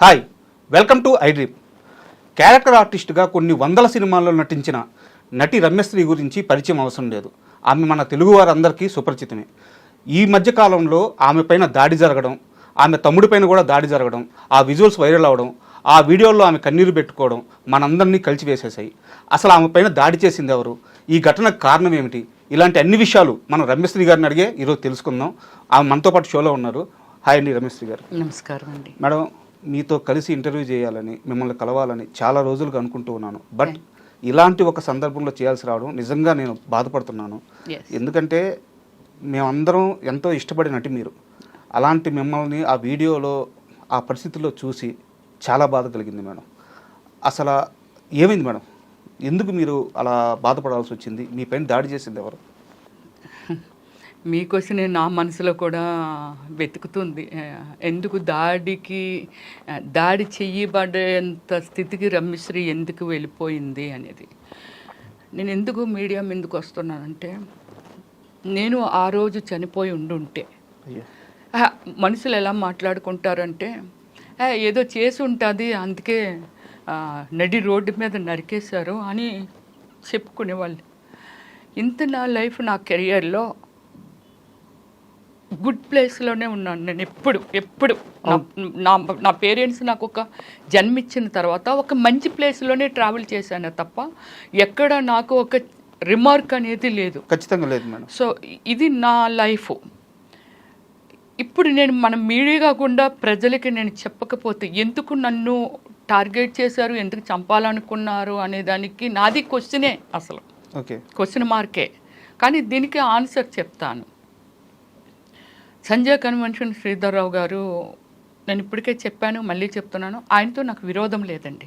Hi, welcome to I dream. Character ఆర్టిస్ట్గా కొన్ని వందల సినిమాల్లో నటించిన నటి రమ్యశ్రీ గురించి పరిచయం అవసరం లేదు. ఆమె మన తెలుగు వారందరికీ సుపరిచితమే. ఈ మధ్యకాలంలో ఆమె పైన దాడి జరగడం, ఆమె తమ్ముడి పైన కూడా దాడి జరగడం, ఆ విజువల్స్ వైరల్ అవ్వడం, ఆ వీడియోల్లో ఆమె కన్నీరు పెట్టుకోవడం మనందరినీ కలిచివేసేసాయి. అసలు ఆమె పైన దాడి చేసింది ఎవరు, ఈ ఘటనకు కారణం ఏమిటి, ఇలాంటి అన్ని విషయాలు మనం రమ్యశ్రీ గారిని అడిగే ఈరోజు తెలుసుకుందాం. ఆమె మనతో పాటు షోలో ఉన్నారు. హాయ్ అండి రమ్యశ్రీ గారు. నమస్కారం అండి. మేడం, మీతో కలిసి ఇంటర్వ్యూ చేయాలని, మిమ్మల్ని కలవాలని చాలా రోజులుగా అనుకుంటూ ఉన్నాను. బట్ ఇలాంటి ఒక సందర్భంలో చేయాల్సి రావడం నిజంగా నేను బాధపడుతున్నాను. ఎందుకంటే మేమందరం ఎంతో ఇష్టపడిన నటి మీరు. అలాంటి మిమ్మల్ని ఆ వీడియోలో ఆ పరిస్థితుల్లో చూసి చాలా బాధ కలిగింది మేడం. అసలు ఏమైంది మేడం? ఎందుకు మీరు అలా బాధపడాల్సి వచ్చింది? మీ పైన దాడి చేసింది ఎవరు? మీ క్వశ్చన్ నా మనసులో కూడా వెతుకుతుంది. ఎందుకు దాడి చెయ్యబడేంత స్థితికి రమ్యశ్రీ ఎందుకు వెళ్ళిపోయింది అనేది. నేను ఎందుకు మీడియా ముందుకు వస్తున్నానంటే, నేను ఆ రోజు చనిపోయి ఉండుంటే మనుషులు ఎలా మాట్లాడుకుంటారంటే, ఏదో చేసి ఉంటుంది అందుకే నడి రోడ్డు మీద నరికేశారు అని చెప్పుకునేవాళ్ళు. ఇంత నా లైఫ్, నా కెరియర్లో గుడ్ ప్లేస్లోనే ఉన్నాను నేను. ఎప్పుడు నా పేరెంట్స్ నాకు ఒక జన్మిచ్చిన తర్వాత ఒక మంచి ప్లేస్లోనే ట్రావెల్ చేశాను తప్ప ఎక్కడ నాకు ఒక రిమార్క్ అనేది లేదు. ఖచ్చితంగా లేదు మేడం. సో ఇది నా లైఫ్. ఇప్పుడు నేను మన మీడియా కాకుండా ప్రజలకి నేను చెప్పకపోతే ఎందుకు నన్ను టార్గెట్ చేశారు, ఎందుకు చంపాలనుకున్నారు అనే దానికి నాది క్వశ్చనే, అసలు క్వశ్చన్ మార్కే. కానీ దీనికి ఆన్సర్ చెప్తాను. సంజయ్ కన్వెన్షన్ శ్రీధర్రావు గారు, నేను ఇప్పటికే చెప్పాను, మళ్ళీ చెప్తున్నాను, ఆయనతో నాకు విరోధం లేదండి.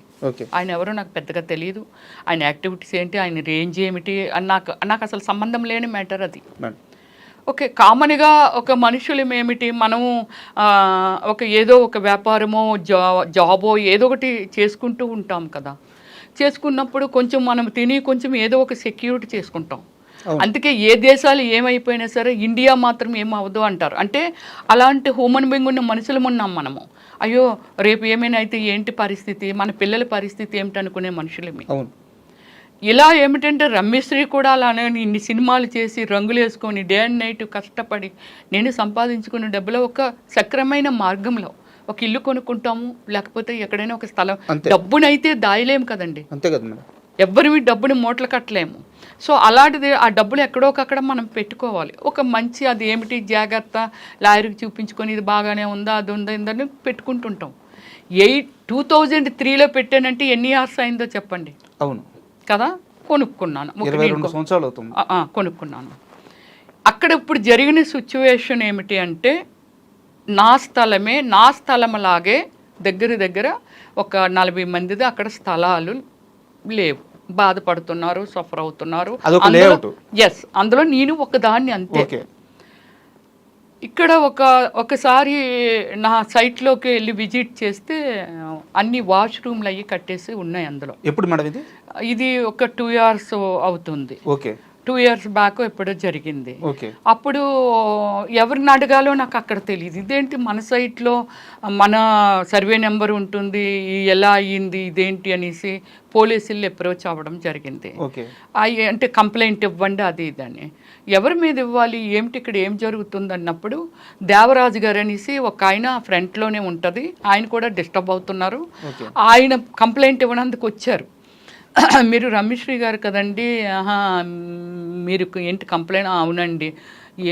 ఆయన ఎవరో నాకు పెద్దగా తెలియదు. ఆయన యాక్టివిటీస్ ఏంటి, ఆయన రేంజ్ ఏమిటి అని నాకు అసలు సంబంధం లేని మ్యాటర్ అది. ఓకే, కామన్గా ఒక మనుషులం ఏమిటి, మనము ఏదో ఒక వ్యాపారమో జాబో ఏదో ఒకటి చేసుకుంటూ ఉంటాం కదా. చేసుకున్నప్పుడు కొంచెం మనం తిని కొంచెం ఏదో ఒక సెక్యూరిటీ చేసుకుంటాం. అందుకే ఏ దేశాలు ఏమైపోయినా సరే ఇండియా మాత్రం ఏమవ్వదు అంటారు. అంటే అలాంటి హ్యూమన్ బీయింగ్ ఉన్న మనుషులం ఉన్నాం మనము. అయ్యో రేపు ఏమైనా అయితే ఏంటి పరిస్థితి, మన పిల్లల పరిస్థితి ఏమిటనుకునే మనుషులమే. ఇలా ఏమిటంటే రమ్యశ్రీ కూడా అలానే ఇన్ని సినిమాలు చేసి రంగులు వేసుకొని డే అండ్ నైట్ కష్టపడి నేను సంపాదించుకున్న డబ్బులో ఒక సక్రమైన మార్గంలో ఒక ఇల్లు కొనుక్కుంటాము, లేకపోతే ఎక్కడైనా ఒక స్థలం. డబ్బునైతే దాయలేము కదండి, అంతే కదా, ఎవ్వరివి డబ్బుని మూటలు కట్టలేము. సో అలాంటిది ఆ డబ్బులు ఎక్కడోకక్కడ మనం పెట్టుకోవాలి. ఒక మంచి అది ఏమిటి జాగ్రత్త లాయర్కి చూపించుకొని ఇది బాగానే ఉందా, అది ఉందా, ఇందని పెట్టుకుంటుంటాం. 2003లో పెట్టానంటే ఎన్ని ఇయర్స్ అయిందో చెప్పండి. అవును కదా, కొనుక్కున్నాను, 22 సంవత్సరాలు అవుతుంది. కొనుక్కున్నాను. అక్కడ ఇప్పుడు జరిగిన సిచ్యువేషన్ ఏమిటి అంటే, నా స్థలమే, నా స్థలంలాగే దగ్గర ఒక 40 మందిది అక్కడ స్థలాలు లేవు. బాధపడుతున్నారు, సఫర్ అవుతున్నారు. అందులో నేను ఒకదాన్ని అంతే. ఇక్కడ ఒకసారి నా సైట్లోకి వెళ్ళి విజిట్ చేస్తే అన్ని వాష్రూమ్లు అయ్యి కట్టేసి ఉన్నాయి అందులో. ఎప్పుడు మేడం ఇది ఒక 2 years అవుతుంది. 2 years బ్యాక్ ఎప్పుడో జరిగింది. అప్పుడు ఎవరిని అడగాలో నాకు అక్కడ తెలియదు. ఇదేంటి మన సైట్లో మన సర్వే నెంబర్ ఉంటుంది, ఎలా అయ్యింది ఇదేంటి అనేసి పోలీసులు అప్రోచ్ అవ్వడం జరిగింది. అంటే కంప్లైంట్ ఇవ్వండి అది ఇదని. ఎవరి మీద ఇవ్వాలి, ఏమిటి ఇక్కడ ఏం జరుగుతుంది అన్నప్పుడు దేవరాజు గారు అనేసి ఒక ఆయన ఫ్రంట్లోనే ఉంటుంది, ఆయన కూడా డిస్టర్బ్ అవుతున్నారు. ఆయన కంప్లైంట్ ఇవ్వడానికి వచ్చారు. మీరు రమ్యశ్రీ గారు కదండి, మీరు ఏంటి కంప్లైంట్? అవునండి.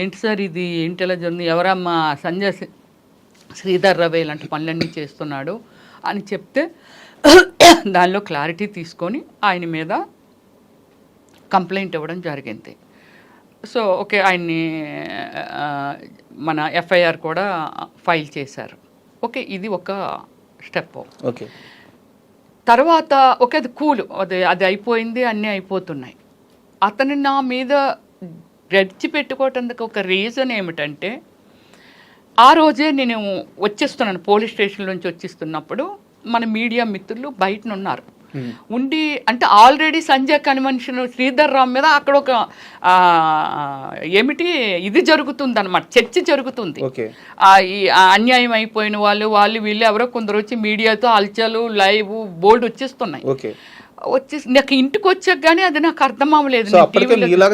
ఏంటి సార్ ఇది, ఏంటి ఎలా జరిగింది, ఎవరమ్మా? సంజయ్ శ్రీధర్రావు ఇలాంటి పనులన్నీ చేస్తున్నాడు అని చెప్తే దానిలో క్లారిటీ తీసుకొని ఆయన మీద కంప్లైంట్ ఇవ్వడం జరిగింది. సో ఓకే, ఆయన్ని మన ఎఫ్ఐఆర్ కూడా ఫైల్ చేశారు. ఓకే, ఇది ఒక స్టెప్. తర్వాత అది కూల్, అది అయిపోయింది, అన్నీ అయిపోతున్నాయి. అతను నా మీద రెడ్చి పెట్టుకోవటానికి ఒక రీజన్ ఏమిటంటే, ఆ రోజే నేను వచ్చేస్తున్నాను పోలీస్ స్టేషన్ నుంచి వచ్చేస్తున్నప్పుడు మన మీడియా మిత్రులు బయటనున్నారు. ఉండి అంటే ఆల్రెడీ సంజయ్ కన్వెన్షన్ శ్రీధర్ రావు మీద అక్కడ ఒక ఏమిటి ఇది జరుగుతుంది అనమాట, చర్చ జరుగుతుంది. ఈ అన్యాయం అయిపోయిన వాళ్ళు వీళ్ళు ఎవరో కొందరు వచ్చి మీడియాతో అల్చలు లైవ్ బోర్డు వచ్చేస్తున్నాయి. వచ్చేసి నాకు ఇంటికి వచ్చాక కానీ అది నాకు అర్థం అవ్వలేదు.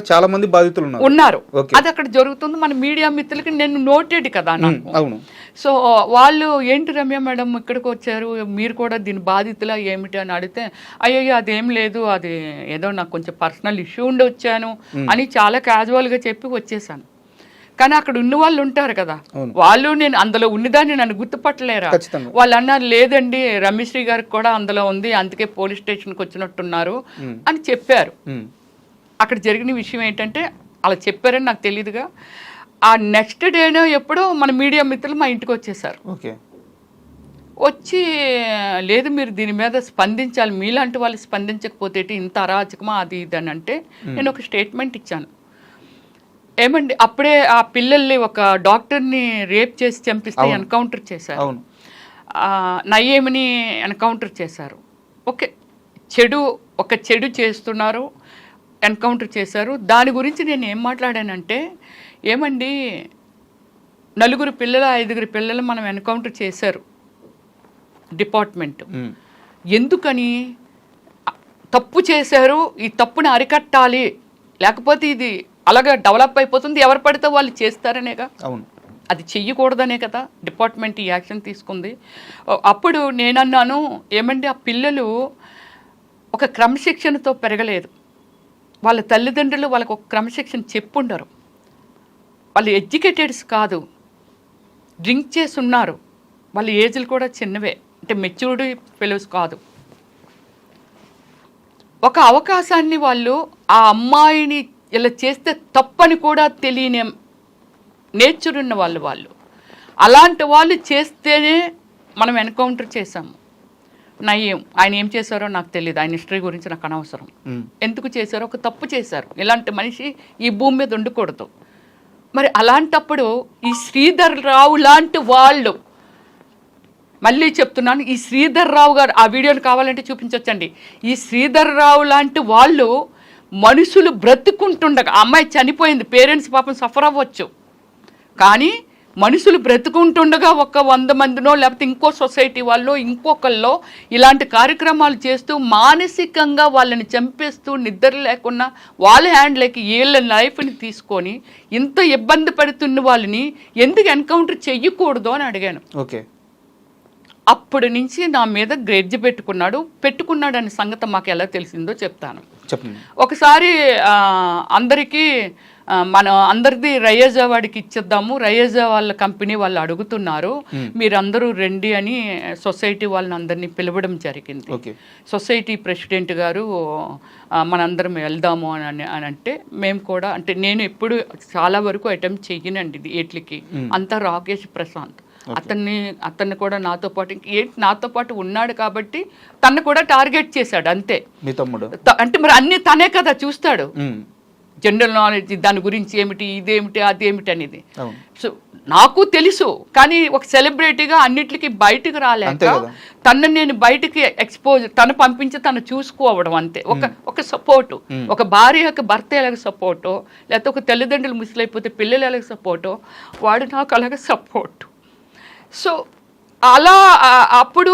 చాలా మంది బాధితులు ఉన్నారు, అది అక్కడ జరుగుతుంది. మన మీడియా మిత్రులకి నేను నోటెడ్ కదా నాకు. సో వాళ్ళు ఏంటి రమ్య మేడం ఇక్కడికి వచ్చారు, మీరు కూడా దీని బాధితులా ఏమిటి అని అడిగితే అయ్యో అదేం లేదు, అది ఏదో నాకు కొంచెం పర్సనల్ ఇష్యూ ఉండి వచ్చాను అని చాలా క్యాజువల్గా చెప్పి వచ్చేసాను. కానీ అక్కడ ఉన్న వాళ్ళు ఉంటారు కదా, వాళ్ళు నేను అందులో ఉన్నదాన్ని నన్ను గుర్తుపట్టలేరా? వాళ్ళు అన్నారు లేదండి రమ్యశ్రీ గారికి కూడా అందులో ఉంది, అందుకే పోలీస్ స్టేషన్కి వచ్చినట్టున్నారు అని చెప్పారు. అక్కడ జరిగిన విషయం ఏంటంటే అలా చెప్పారని నాకు తెలియదుగా. ఆ నెక్స్ట్ డేనో ఎప్పుడో మన మీడియా మిత్రులు మా ఇంటికి వచ్చేసారు. వచ్చి లేదు మీరు దీని మీద స్పందించాలి, మీలాంటి వాళ్ళు స్పందించకపోతే ఇంత అరాచకమా అది ఇది అని అంటే నేను ఒక స్టేట్మెంట్ ఇచ్చాను. ఏమండి అప్పుడే ఆ పిల్లల్ని ఒక డాక్టర్ని రేప్ చేసి చంపిస్తే ఎన్కౌంటర్ చేశారు, నయ్యేమిని ఎన్కౌంటర్ చేశారు. ఓకే, ఒక చెడు చేస్తున్నారు, ఎన్కౌంటర్ చేశారు. దాని గురించి నేను ఏం మాట్లాడానంటే ఏమండి 4 పిల్లలు 5 పిల్లలు మనం ఎన్కౌంటర్ చేశారు డిపార్ట్మెంట్, ఎందుకని తప్పు చేశారు, ఈ తప్పుని అరికట్టాలి, లేకపోతే ఇది అలాగే డెవలప్ అయిపోతుంది, ఎవరు పడితే వాళ్ళు చేస్తారనేగా. అది చెయ్యకూడదనే కదా డిపార్ట్మెంట్ ఈ యాక్షన్ తీసుకుంది. అప్పుడు నేనన్నాను ఏమండి ఆ పిల్లలు ఒక క్రమశిక్షణతో పెరగలేదు, వాళ్ళ తల్లిదండ్రులు వాళ్ళకు ఒక క్రమశిక్షణ చెప్పుండరు, వాళ్ళు ఎడ్యుకేటెడ్స్ కాదు, డ్రింక్ చేసి ఉన్నారు, వాళ్ళ ఏజ్లు కూడా చిన్నవే, అంటే మెచ్యూర్డ్ ఫెలోస్ కాదు. ఒక అవకాశాన్ని వాళ్ళు ఆ అమ్మాయిని ఇలా చేస్తే తప్పని కూడా తెలియని నేచర్ ఉన్న వాళ్ళు అలాంటి వాళ్ళు చేస్తేనే మనం ఎన్కౌంటర్ చేసాము. నయ్యం ఆయన ఏం చేశారో నాకు తెలియదు, ఆయన హిస్టరీ గురించి నాకు అనవసరం. ఎందుకు చేశారో ఒక తప్పు చేశారు, ఇలాంటి మనిషి ఈ భూమి మీద ఉండకూడదు. మరి అలాంటప్పుడు ఈ శ్రీధర్ రావు లాంటి వాళ్ళు, మళ్ళీ చెప్తున్నాను, ఈ శ్రీధర్ రావు గారు ఆ వీడియోలు కావాలంటే చూపించవచ్చండి, ఈ శ్రీధర్ రావు లాంటి వాళ్ళు మనుషులు బ్రతుకుంటుండగా, అమ్మాయి చనిపోయింది, పేరెంట్స్ పాపం సఫర్ అవ్వచ్చు, కానీ మనుషులు బ్రతుకుంటుండగా ఒక 100 మందినో లేకపోతే ఇంకో సొసైటీ వాళ్ళు ఇంకొకళ్ళో ఇలాంటి కార్యక్రమాలు చేస్తూ మానసికంగా వాళ్ళని చంపేస్తూ నిద్ర లేకుండా వాళ్ళ హ్యాండ్లకి వీళ్ళ లైఫ్ని తీసుకొని ఇంత ఇబ్బంది పడుతున్న వాళ్ళని ఎందుకు ఎన్కౌంటర్ చెయ్యకూడదు అని అడిగాను. అప్పటి నుంచి నా మీద గ్రెడ్జ్ పెట్టుకున్నాడు అనే సంగతి మాకు ఎలా తెలిసిందో చెప్తాను. ఒకసారి అందరికీ అందరిది రయేజా వాడికి ఇచ్చేద్దాము, రయేజా వాళ్ళ కంపెనీ వాళ్ళు అడుగుతున్నారు, మీరందరూ రండి అని సొసైటీ వాళ్ళని అందరినీ పిలవడం జరిగింది. సొసైటీ ప్రెసిడెంట్ గారు మనందరం వెళ్దాము అని అంటే మేము కూడా, అంటే నేను ఎప్పుడు చాలా వరకు అటెంప్ట్ చెయ్యనండి వీటికి, అంతా రాకేష్ ప్రశాంత్ అతన్ని కూడా నాతో పాటు ఉన్నాడు కాబట్టి తను కూడా టార్గెట్ చేశాడు అంతే. అంటే మరి అన్ని తనే కదా చూస్తాడు, జనరల్ నాలెడ్జ్ దాని గురించి ఏమిటి, ఇదేమిటి, అదేమిటి అనేది. సో నాకు తెలుసు, కానీ ఒక సెలబ్రిటీగా అన్నిటికీ బయటకు రాలేక తను నేను బయటికి తను పంపించి తను చూసుకోవడం అంతే. ఒక సపోర్టు, ఒక భార్యకు భర్త ఎలాగ సపోర్టు, లేకపోతే ఒక తల్లిదండ్రులు ముసలైపోతే పిల్లలు ఎలాగ సపోర్టు, వాడు నాకు అలాగ సపోర్టు. సో అలా అప్పుడు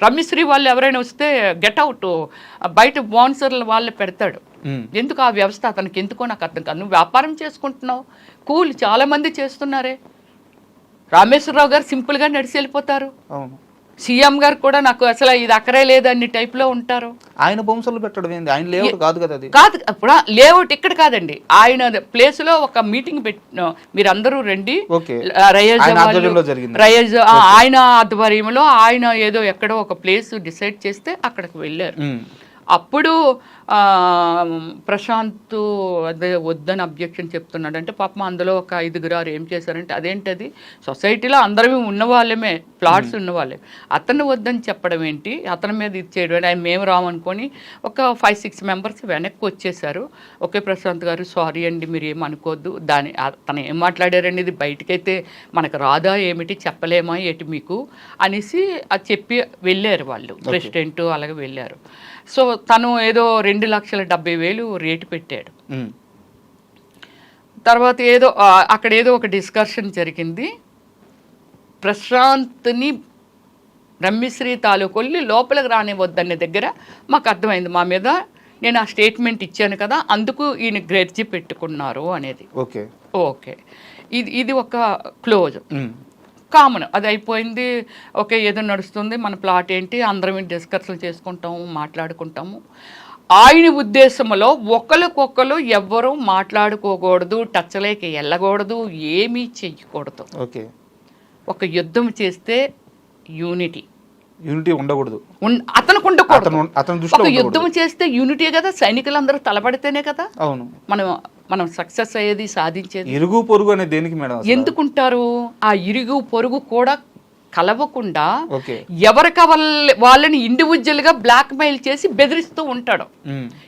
రమ్యశ్రీ వాళ్ళు ఎవరైనా వస్తే గెట్ అవుట్, బయట స్పాన్సర్లు వాళ్ళే పెడతాడు. ఎందుకు ఆ వ్యవస్థ అతనికి ఎందుకో నాకు అర్థం కాదు. నువ్వు వ్యాపారం చేసుకుంటున్నావు, కూల్ చాలా మంది చేస్తున్నారే. రామేశ్వరరావు గారు సింపుల్గా నడిచి వెళ్ళిపోతారు, సీఎం గారు కూడా నాకు అసలు ఇది అక్కడే లేదు అన్ని టైప్లో ఉంటారు. ఆయన బొమ్మలు పెట్టడం ఏంది, ఆయన లేఅవుట్ కాదు కదా అది. కాదు, ఇప్పుడు లేఅవుట్ ఇక్కడ కాదండి, ఆయన ప్లేస్ లో ఒక మీటింగ్ పెట్టిన, మీరు అందరూ రండి, రయేజ్ ఆయన ఆధ్వర్యంలో ఆయన ఏదో ఎక్కడో ఒక ప్లేస్ డిసైడ్ చేస్తే అక్కడికి వెళ్ళారు. అప్పుడు ప్రశాంత్ అదే వద్దని అబ్జెక్షన్ చెప్తున్నాడు అంటే పాపం అందులో ఒక 5 ఏం చేశారంటే అదేంటది సొసైటీలో అందరూ ఉన్నవాళ్ళమే ప్లాట్స్ ఉన్నవాళ్ళే అతను వద్దని చెప్పడం ఏంటి అతని మీద ఇది చేయడం ఆయన మేము రామనుకొని ఒక 5-6 మెంబర్స్ వెనక్కి వచ్చేసారు. ఓకే ప్రశాంత్ గారు సారీ అండి మీరు ఏమనుకోవద్దు దాని తను ఏం మాట్లాడారండి ఇది బయటకైతే మనకు రాదా ఏమిటి చెప్పలేమా ఏటి మీకు అనేసి అది చెప్పి వెళ్ళారు వాళ్ళు ప్రెసిడెంట్ అలాగే వెళ్ళారు. సో తను ఏదో 2,70,000 రేటు పెట్టాడు. తర్వాత ఏదో అక్కడ ఏదో ఒక డిస్కషన్ జరిగింది. ప్రశాంత్ని రమ్యశ్రీ తాలూకొల్లి లోపలికి రానివద్దనే దగ్గర మాకు అర్థమైంది మా మీద నేను ఆ స్టేట్మెంట్ ఇచ్చాను కదా అందుకు ఈయన గ్రెడ్జి పెట్టుకున్నారు అనేది. ఓకే ఓకే ఇది ఒక క్లోజ్ కామన్ అది అయిపోయింది. ఓకే ఏదో నడుస్తుంది మన ప్లాట్ ఏంటి అందరం డిస్కషన్ చేసుకుంటాము మాట్లాడుకుంటాము. ఆయన ఉద్దేశంలో ఒకరికొకరు ఎవ్వరూ మాట్లాడుకోకూడదు టచ్లోకి వెళ్ళకూడదు ఏమీ చెయ్యకూడదు. ఓకే ఒక యుద్ధం చేస్తే యూనిటీ ఉండకూడదు అతనికి ఉండకూడదు. ఒక యుద్ధం చేస్తే యూనిటీ కదా సైనికులందరూ తలపడితేనే కదా అవును మనం సక్సెస్ అయ్యేది సాధించేది. ఇరుగు పొరుగు అనేది దేనికి మేడం ఎందుకుంటారు ఆ ఇరుగు పొరుగు కూడా కలవకుండా ఎవరికి వాళ్ళని ఇండివిజువల్ గా బ్లాక్ మెయిల్ చేసి బెదిరిస్తూ ఉంటాడు.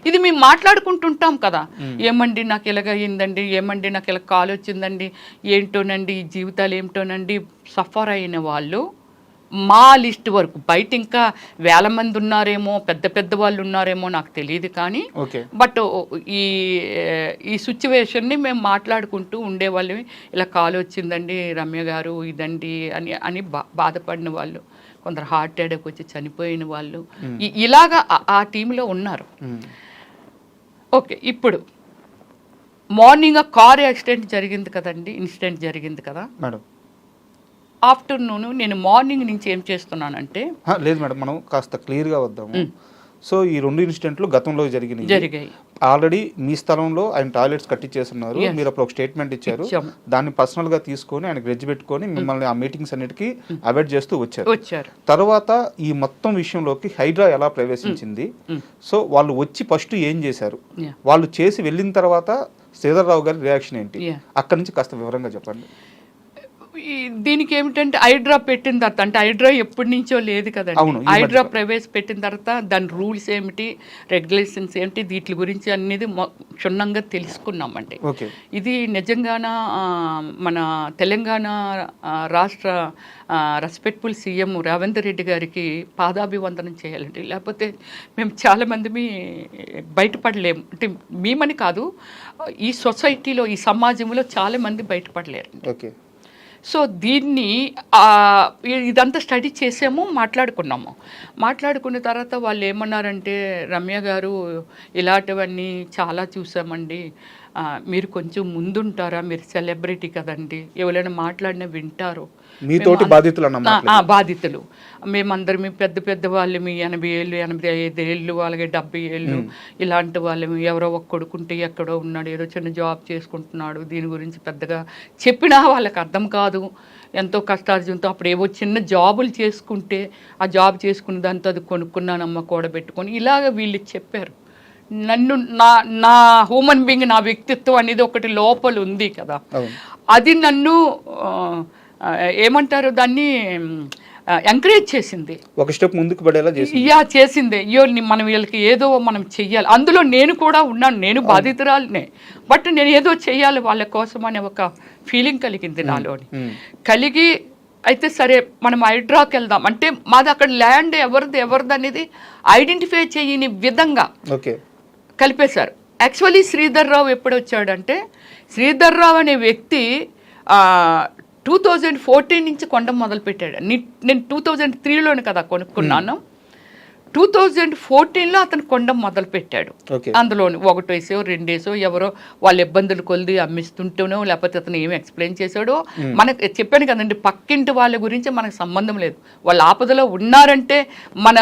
ఇది మేము మాట్లాడుకుంటుంటాం కదా ఏమండి నాకు ఇలాగ అయిందండి ఏమండి నాకు ఇలా కాల్ వచ్చిందండి ఏంటోనండి ఈ జీవితాలు ఏమిటోనండి సఫర్ అయిన వాళ్ళు మా లిస్ట్ వరకు బయట ఇంకా 1000 మంది ఉన్నారేమో పెద్ద వాళ్ళు ఉన్నారేమో నాకు తెలియదు కానీ బట్ ఈ సిచ్యువేషన్ని మేము మాట్లాడుకుంటూ ఉండేవాళ్ళం. ఇలా కాల్ వచ్చిందండి రమ్య గారు ఇదండి అని బాధపడిన వాళ్ళు కొందరు హార్ట్ అటాక్ వచ్చి చనిపోయిన వాళ్ళు ఇలాగా ఆ టీంలో ఉన్నారు. ఓకే ఇప్పుడు మార్నింగ్ కార్ యాక్సిడెంట్ జరిగింది కదండి ఇన్సిడెంట్ జరిగింది కదా మేడం. ఆఫ్టర్నూన్ నేను మార్నింగ్ నుంచి ఏం చేస్తున్నానంటే లేదు మేడం మనం కాస్త క్లియర్గా వద్దాము. సో ఈ 2 ఇన్సిడెంట్లు గతంలో జరిగాయి. ఆల్రెడీ మీ స్థలంలో ఆయన టాయిలెట్స్ కట్టించేస్తున్నారు మీరు అప్పుడు ఒక స్టేట్మెంట్ ఇచ్చారు దాన్ని పర్సనల్ గా తీసుకొని ఆయన గ్రెడ్జ్ పెట్టుకొని మిమ్మల్ని ఆ మీటింగ్స్ అన్నిటికీ అవాయిడ్ చేస్తూ వచ్చారు. తర్వాత ఈ మొత్తం విషయంలోకి హైడ్రా ఎలా ప్రవేశించింది సో వాళ్ళు వచ్చి ఫస్ట్ ఏం చేశారు వాళ్ళు చేసి వెళ్ళిన తర్వాత శ్రీధర్రావు గారి రియాక్షన్ ఏంటి అక్కడి నుంచి కాస్త వివరంగా చెప్పండి. దీనికి ఏమిటంటే హైడ్రా పెట్టిన తర్వాత అంటే హైడ్రా ఎప్పటి నుంచో లేదు కదండి. హైడ్రా ప్రవేశపెట్టిన తర్వాత దాని రూల్స్ ఏమిటి రెగ్యులేషన్స్ ఏమిటి వీటి గురించి అనేది క్షుణ్ణంగా తెలుసుకున్నామండి. ఇది నిజంగాన మన తెలంగాణ రాష్ట్ర రెస్పెక్ట్ఫుల్ సీఎం రేవంత్ రెడ్డి గారికి పాదాభివందనం చేయాలండి. లేకపోతే మేము చాలామంది బయటపడలేము అంటే మేమని కాదు ఈ సొసైటీలో ఈ సమాజంలో చాలామంది బయటపడలేరు. ఓకే సో దీన్ని ఇదంతా స్టడీ చేసాము మాట్లాడుకున్న తర్వాత వాళ్ళు ఏమన్నారంటే రమ్య గారు ఇలాంటివన్నీ చాలా చూసామండి మీరు కొంచెం ముందుంటారా మీరు సెలబ్రిటీ కదండి ఎవరైనా మాట్లాడినా వింటారు మీతోటి బాధితులు మేమందరం పెద్ద వాళ్ళు 80 ఏళ్ళు 85 ఏళ్ళు అలాగే 70 ఏళ్ళు ఇలాంటి వాళ్ళు ఎవరో ఒక కొడుకుంటే ఎక్కడో ఉన్నాడు ఏదో చిన్న జాబ్ చేసుకుంటున్నాడు దీని గురించి పెద్దగా చెప్పినా వాళ్ళకి అర్థం కాదు ఎంతో కష్టార్జంతో అప్పుడు ఏవో చిన్న జాబులు చేసుకుంటే ఆ జాబ్ చేసుకున్న దాంతో అది కొనుక్కున్నానమ్మ కూడబెట్టుకొని ఇలాగ వీళ్ళు చెప్పారు. నన్ను నా హ్యూమన్ బీయింగ్ నా వ్యక్తిత్వం అనేది ఒకటి లోపల ఉంది కదా అది నన్ను ఏమంటారు దాన్ని ఎంకరేజ్ చేసింది ఒక స్టెప్ ముందుకు పడేలా చేసింది. అయ్యో మనం వీళ్ళకి ఏదో మనం చెయ్యాలి అందులో నేను కూడా ఉన్నాను నేను బాధితురాలనే బట్ నేను ఏదో చెయ్యాలి వాళ్ళ కోసం అనే ఒక ఫీలింగ్ కలిగింది నాలోని కలిగి అయితే సరే మనం హైడ్రాకి వెళ్దాం అంటే మాది అక్కడ ల్యాండ్ ఎవరిది అనేది ఐడెంటిఫై చేయని విధంగా కలిపేశారు. యాక్చువల్లీ శ్రీధర్రావు ఎప్పుడు వచ్చాడంటే శ్రీధర్రావు అనే వ్యక్తి 2014 నుంచి కొనడం మొదలుపెట్టాడు. నేను 2003లోనే కదా కొనుక్కున్నాను 2014లో అతను కొనడం మొదలుపెట్టాడు. అందులోని 1 వేసో 2 వేసో ఎవరో వాళ్ళ ఇబ్బందులు కొలిది అమ్మిస్తుంటేనో లేకపోతే అతను ఏమి ఎక్స్ప్లెయిన్ చేశాడో మనకు చెప్పాను కదండి పక్కింటి వాళ్ళ గురించి మనకు సంబంధం లేదు వాళ్ళ ఆపదలో ఉన్నారంటే మన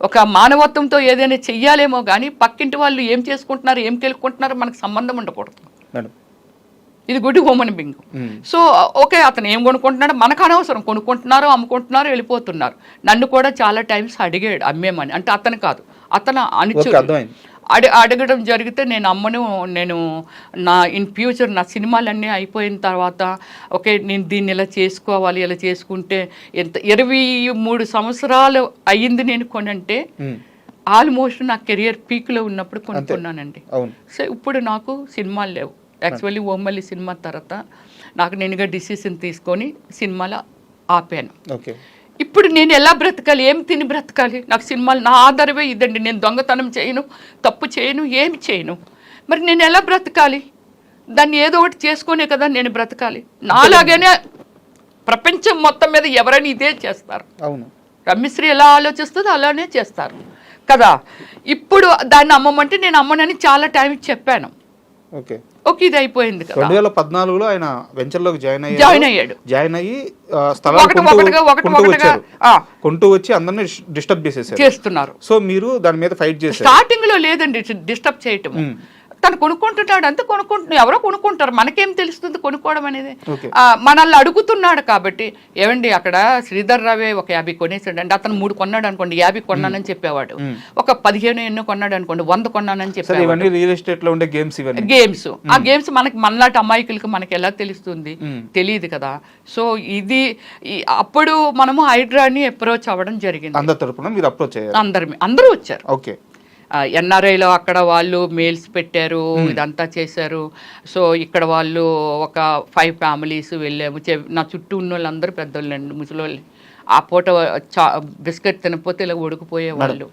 ఒక మానవత్వంతో ఏదైనా చెయ్యాలేమో కానీ పక్కింటి వాళ్ళు ఏం చేసుకుంటున్నారు ఏం తెలుసుకుంటున్నారో మనకు సంబంధం ఉండకూడదు. ఇది good human being. So okay అతను ఏం కొనుక్కుంటున్నాడో మనకు అనవసరం కొనుక్కుంటున్నారో అమ్ముకుంటున్నారో వెళ్ళిపోతున్నారు. నన్ను కూడా చాలా టైమ్స్ అడిగాడు అమ్మేమని అంటే అతను కాదు అతను అడగడం జరిగితే నేను అమ్మను, నేను ఇన్ ఫ్యూచర్ నా సినిమాలన్నీ అయిపోయిన తర్వాత ఓకే నేను దీన్ని ఇలా చేసుకోవాలి, ఇలా చేసుకుంటే ఎంత 23 సంవత్సరాలు అయ్యింది నేను కొనంటే ఆల్మోస్ట్ నా కెరియర్ పీక్లో ఉన్నప్పుడు కొనుక్కున్నానండి. సో ఇప్పుడు నాకు సినిమాలు లేవు. యాక్చువల్లీ ఓమల్లి సినిమా తర్వాత నాకు నేనుగా డిసిషన్ తీసుకొని సినిమాలు ఆపాను. ఇప్పుడు నేను ఎలా బ్రతకాలి, ఏం తిని బ్రతకాలి? నాకు సినిమాలు నా ఆధారమే ఇదండి. నేను దొంగతనం చేయను, తప్పు చేయను, ఏమి చేయను. మరి నేను ఎలా బ్రతకాలి? దాన్ని ఏదో ఒకటి చేసుకునే కదా నేను బ్రతకాలి. నాలాగానే ప్రపంచం మొత్తం మీద ఎవరైనా ఇదే చేస్తారు. అవును, రమ్యశ్రీ ఎలా ఆలోచిస్తుందో అలానే చేస్తారు కదా. ఇప్పుడు దాన్ని అమ్మమంటే నేను అమ్మనని చాలా టైం చెప్పాను. ఓకే ఇది అయిపోయింది కదా. 2014లో ఆయన వెంచర్లోకి జాయిన్ అయ్యాడు. జాయిన్ అయ్యి కొంటూ వచ్చి అందరినీ డిస్టర్బ్ చేస్తున్నారు. సో మీరు దాని మీద ఫైట్ చేశారు. స్టార్టింగ్ లో లేదండి డిస్టర్బ్ చేయటం. తను కొనుక్కుంటున్నాడు అంతే, ఎవరో కొనుక్కుంటారు, మనకేం తెలుస్తుంది కొనుక్కోవడం అనేది. మనల్ని అడుగుతున్నాడు కాబట్టి ఏమండి అక్కడ శ్రీధర్ రావే ఒక 50 కొనేసాడు అంటే అతను 3 కొన్నాడు అనుకోండి, 50 కొన్నానని చెప్పేవాడు. ఒక 15 ఎన్నో కొన్నాడు అనుకోండి, 100 కొన్నానని చెప్పేవాడు. రియల్ ఎస్టేట్ లో ఉండే గేమ్స్ ఆ గేమ్స్ మనలాంటి అమాయకులకి మనకి ఎలా తెలుస్తుంది? తెలియదు కదా. సో ఇది అప్పుడు మనము హైడ్రాని అప్రోచ్ అవ్వడం జరిగింది. అందరూ వచ్చారు. ఓకే, ఎన్ఆర్ఐలో అక్కడ వాళ్ళు మెయిల్స్ పెట్టారు, ఇదంతా చేశారు. సో ఇక్కడ వాళ్ళు ఒక 5 ఫ్యామిలీస్ వెళ్ళాము. నా చుట్టూ ఉన్న వాళ్ళందరూ పెద్దోళ్ళండి, ముసలోళ్ళు. ఆ పూట బిస్కెట్ తినకపోతే ఇలా ఉడికిపోయే వాళ్ళు.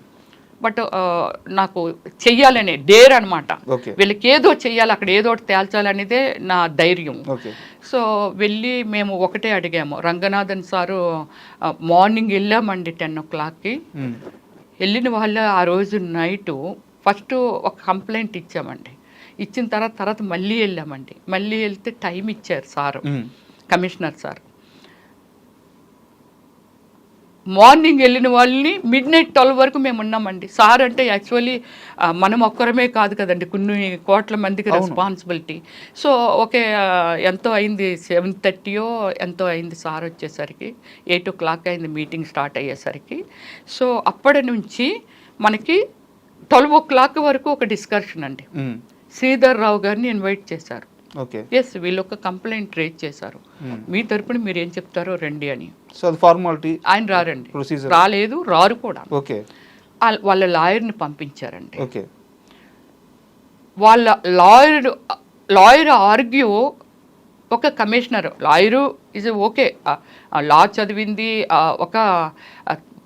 బట్ నాకు చెయ్యాలనే డేర్ అనమాట. వీళ్ళకి ఏదో చెయ్యాలి, అక్కడ ఏదో ఒకటి తేల్చాలనేదే నా ధైర్యం. సో వెళ్ళి మేము ఒకటే అడిగాము. రంగనాథన్ సారు మార్నింగ్ వెళ్ళామండి 10 o'clockకి. వెళ్ళిన వాళ్ళు ఆ రోజు నైటు ఫస్ట్ ఒక కంప్లైంట్ ఇచ్చామండి. ఇచ్చిన తర్వాత మళ్ళీ వెళ్ళామండి. మళ్ళీ వెళ్తే టైం ఇచ్చారు సారు, కమిషనర్ సార్. మార్నింగ్ వెళ్ళిన వాళ్ళని midnight 12 వరకు మేము ఉన్నామండి. సార్ అంటే యాక్చువల్లీ మనం ఒక్కరమే కాదు కదండి, కొన్ని కోట్ల మందికి రెస్పాన్సిబిలిటీ. సో ఓకే ఎంతో అయింది, 7:30 ఎంతో అయింది సార్ వచ్చేసరికి. 8 o'clock అయింది మీటింగ్ స్టార్ట్ అయ్యేసరికి. సో అప్పటి నుంచి మనకి 12 o'clock వరకు ఒక డిస్కషన్ అండి. శ్రీధర్ రావు గారిని ఇన్వైట్ చేశారు. ఎస్, వీళ్ళు ఒక కంప్లైంట్ రేజ్ చేశారు, మీ తరపున మీరు ఏం చెప్తారో రండి అని. ఆయన రారండి, రాలేదు, రారు కూడా. వాళ్ళ లాయర్ని పంపించారండి. వాళ్ళ లాయర్ ఆర్గ్యూ, ఒక కమిషనర్ లాయరు ఇస్ ఓకే, లా చదివింది, ఒక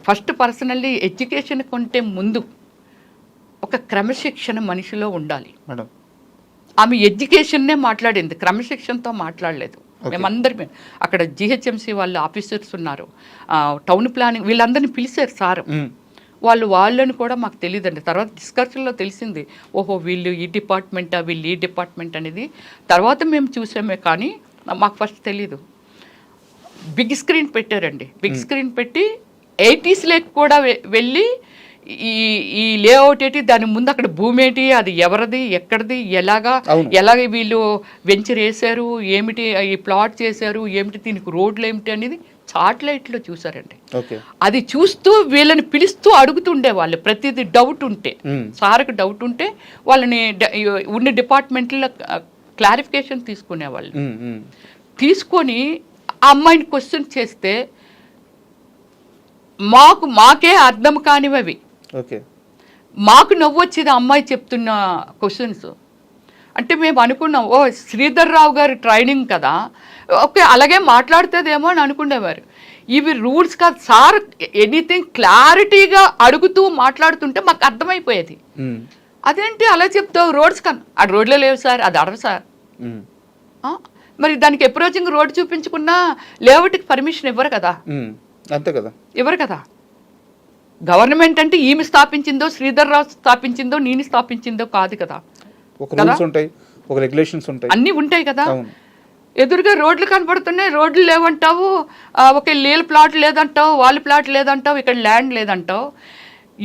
ఫస్ట్ పర్సనల్లీ ఎడ్యుకేషన్ కంటే ముందు ఒక క్రమశిక్షణ మనిషిలో ఉండాలి. ఆమె ఎడ్యుకేషన్నే మాట్లాడింది, క్రమశిక్షణతో మాట్లాడలేదు. మేమందరం అక్కడ జిహెచ్ఎంసీ వాళ్ళు ఆఫీసర్స్ ఉన్నారు, టౌన్ ప్లానింగ్ వీళ్ళందరినీ పిలిచారు సార్. వాళ్ళని కూడా మాకు తెలియదండి. తర్వాత డిస్కషన్లో తెలిసింది, ఓహో వీళ్ళు ఈ డిపార్ట్మెంటా, వీళ్ళు ఈ డిపార్ట్మెంట్ అనేది తర్వాత మేము చూసామే, కానీ మాకు ఫస్ట్ తెలీదు. బిగ్ స్క్రీన్ పెట్టారండి. బిగ్ స్క్రీన్ పెట్టి 80s కూడా వెళ్ళి ఈ లేఅవుట్ ఏంటి, దాని ముందు అక్కడ భూమి ఏంటి, అది ఎవరిది, ఎక్కడిది, ఎలాగ వీళ్ళు వెంచర్ వేశారు, ఏమిటి ఈ ప్లాట్ చేశారు, ఏమిటి దీనికి రోడ్లు ఏమిటి అనేది సాటిలైట్లో చూసారండి. అది చూస్తూ వీళ్ళని పిలుస్తూ అడుగుతుండే వాళ్ళు, ప్రతిదీ డౌట్ ఉంటే, సార్కి డౌట్ ఉంటే వాళ్ళని ఉన్న డిపార్ట్మెంట్లో క్లారిఫికేషన్ తీసుకునేవాళ్ళు. తీసుకొని ఆ అమ్మాయిని క్వశ్చన్ చేస్తే మాకే అర్థం కానివి, మాకు నవ్వొచ్చేది అమ్మాయి చెప్తున్న క్వశ్చన్స్. అంటే మేము అనుకున్నాం, ఓ శ్రీధర్ రావు గారి ట్రైనింగ్ కదా, ఓకే అలాగే మాట్లాడుతుందేమో అని అనుకునేవారు. ఇవి రూల్స్ కాదు సార్, ఎనీథింగ్ క్లారిటీగా అడుగుతూ మాట్లాడుతుంటే మాకు అర్థమైపోయేది. అదేంటి అలా చెప్తావు, రోడ్స్ కన్నా ఆ రోడ్లో లేవు సార్, అది అడరు సార్. మరి దానికి అప్రోచింగ్ రోడ్ చూపించుకున్నా లేఅవుట్కి పర్మిషన్ ఇవ్వరు కదా, అంతే కదా, ఇవ్వరు కదా. గవర్నమెంట్ అంటే ఈమె స్థాపించిందో, శ్రీధర్ రావు స్థాపించిందో, నేను స్థాపించిందో కాదు కదా. అన్నీ ఉంటాయి కదా. ఎదురుగా రోడ్లు కనపడుతున్నాయి, రోడ్లు లేవంటావు, ఒక నీళ్ళ ప్లాట్ లేదంటావు, వాళ్ళ ప్లాట్ లేదంటావు, ఇక్కడ ల్యాండ్ లేదంటావు.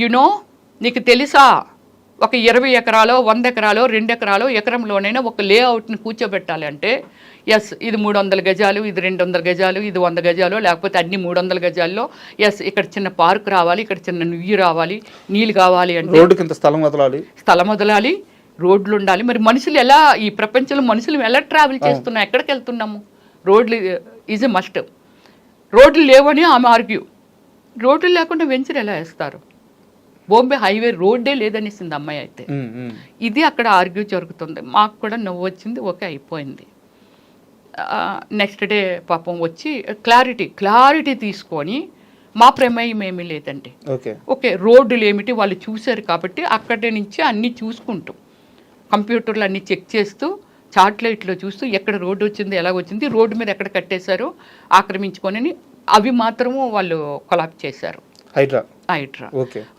యునో నీకు తెలుసా ఒక 20 ఎకరాలో 100 ఎకరాలో 2 ఎకరాలో ఎకరంలోనైనా ఒక లేఅవుట్ని కూర్చోబెట్టాలి అంటే ఎస్ ఇది 300 గజాలు, ఇది 200 గజాలు, ఇది 100 గజాలు, లేకపోతే అన్ని 300 గజాల్లో ఎస్ ఇక్కడ చిన్న పార్క్ రావాలి, ఇక్కడ చిన్న నుయ్యి రావాలి, నీళ్ళు కావాలి అంటే రోడ్డుకి స్థలం వదలాలి, రోడ్లు ఉండాలి. మరి మనుషులు ఎలా, ఈ ప్రపంచంలో మనుషులు ఎలా ట్రావెల్ చేస్తున్నాం, ఎక్కడికి వెళ్తున్నాము? రోడ్లు ఈజ్ ఎ మస్ట్. రోడ్లు లేవని ఆమె ఆర్గ్యూ. రోడ్లు లేకుండా వెంచర్ ఎలా వేస్తారు? బాంబే హైవే రోడ్డే లేదనేసింది అమ్మాయి అయితే. ఇది అక్కడ ఆర్గ్యూ జరుగుతుంది. మాకు కూడా నవ్వు వచ్చింది, ఓకే అయిపోయింది. నెక్స్ట్ డే పాపం వచ్చి క్లారిటీ తీసుకొని మా ప్రమేయం ఏమీ లేదండి, ఓకే రోడ్డులు ఏమిటి వాళ్ళు చూశారు కాబట్టి అక్కడి నుంచి అన్నీ చూసుకుంటూ కంప్యూటర్లు అన్నీ చెక్ చేస్తూ చార్ట్లైట్లో చూస్తూ ఎక్కడ రోడ్డు వచ్చింది, ఎలా వచ్చింది, రోడ్డు మీద ఎక్కడ కట్టేశారు ఆక్రమించుకొని అవి మాత్రము వాళ్ళు కొలాప్ చేశారు. హైడ్రా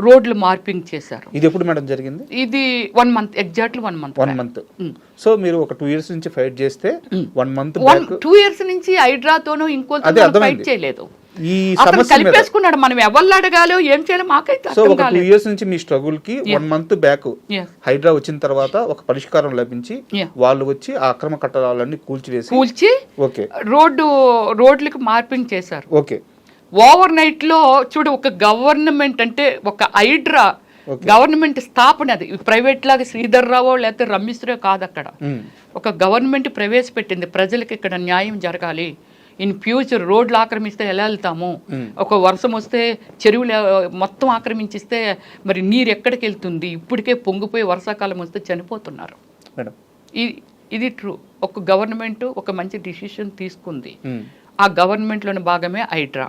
రోడ్లు మార్పింగ్ చేశారు. ఇది ఎప్పుడు మేడం జరిగింది? ఇది 1 మంత్, ఎగ్జాక్ట్లీ 1 మంత్. సో మీరు ఒక 2 years నుంచి ఫైట్ చేస్తే 1 month 2 years నుంచి హైడ్రాతోనూ ఇంకోతో ఫైట్ చేయలేదు. ఈ కలిపేసుకున్నాడు. మనం ఎవరు అడగాలో ఏం చేయాలో మాకైతే. సో ఒక 2 years నుంచి మీ స్ట్రగుల్ కి 1 month బ్యాక్ హైడ్రా వచ్చిన తర్వాత ఒక పరిష్కారం లభించి వాళ్ళు వచ్చి ఆ అక్రమ కట్టడాలన్నీ కూల్చి ఓకే రోడ్లకు మార్పింగ్ చేశారు. ఓకే ఓవర్ నైట్ లో చూడు, ఒక గవర్నమెంట్ అంటే ఒక హైడ్రా గవర్నమెంట్ స్థాపన, అది ప్రైవేట్ లాగా శ్రీధర్ రావో లేకపోతే రమేశ్వరో కాదు. అక్కడ ఒక గవర్నమెంట్ ప్రవేశపెట్టింది, ప్రజలకు ఇక్కడ న్యాయం జరగాలి, ఇన్ ఫ్యూచర్ రోడ్లు ఆక్రమిస్తే ఎలా వెళ్తాము, ఒక వర్షం వస్తే చెరువులు మొత్తం ఆక్రమించిస్తే మరి నీరు ఎక్కడికి వెళ్తుంది, ఇప్పటికే పొంగిపోయి వర్షాకాలం వస్తే చనిపోతున్నారు. ఇది ట్రూ. ఒక గవర్నమెంట్ ఒక మంచి డిసిషన్ తీసుకుంది, ఆ గవర్నమెంట్లోని భాగమే హైడ్రా.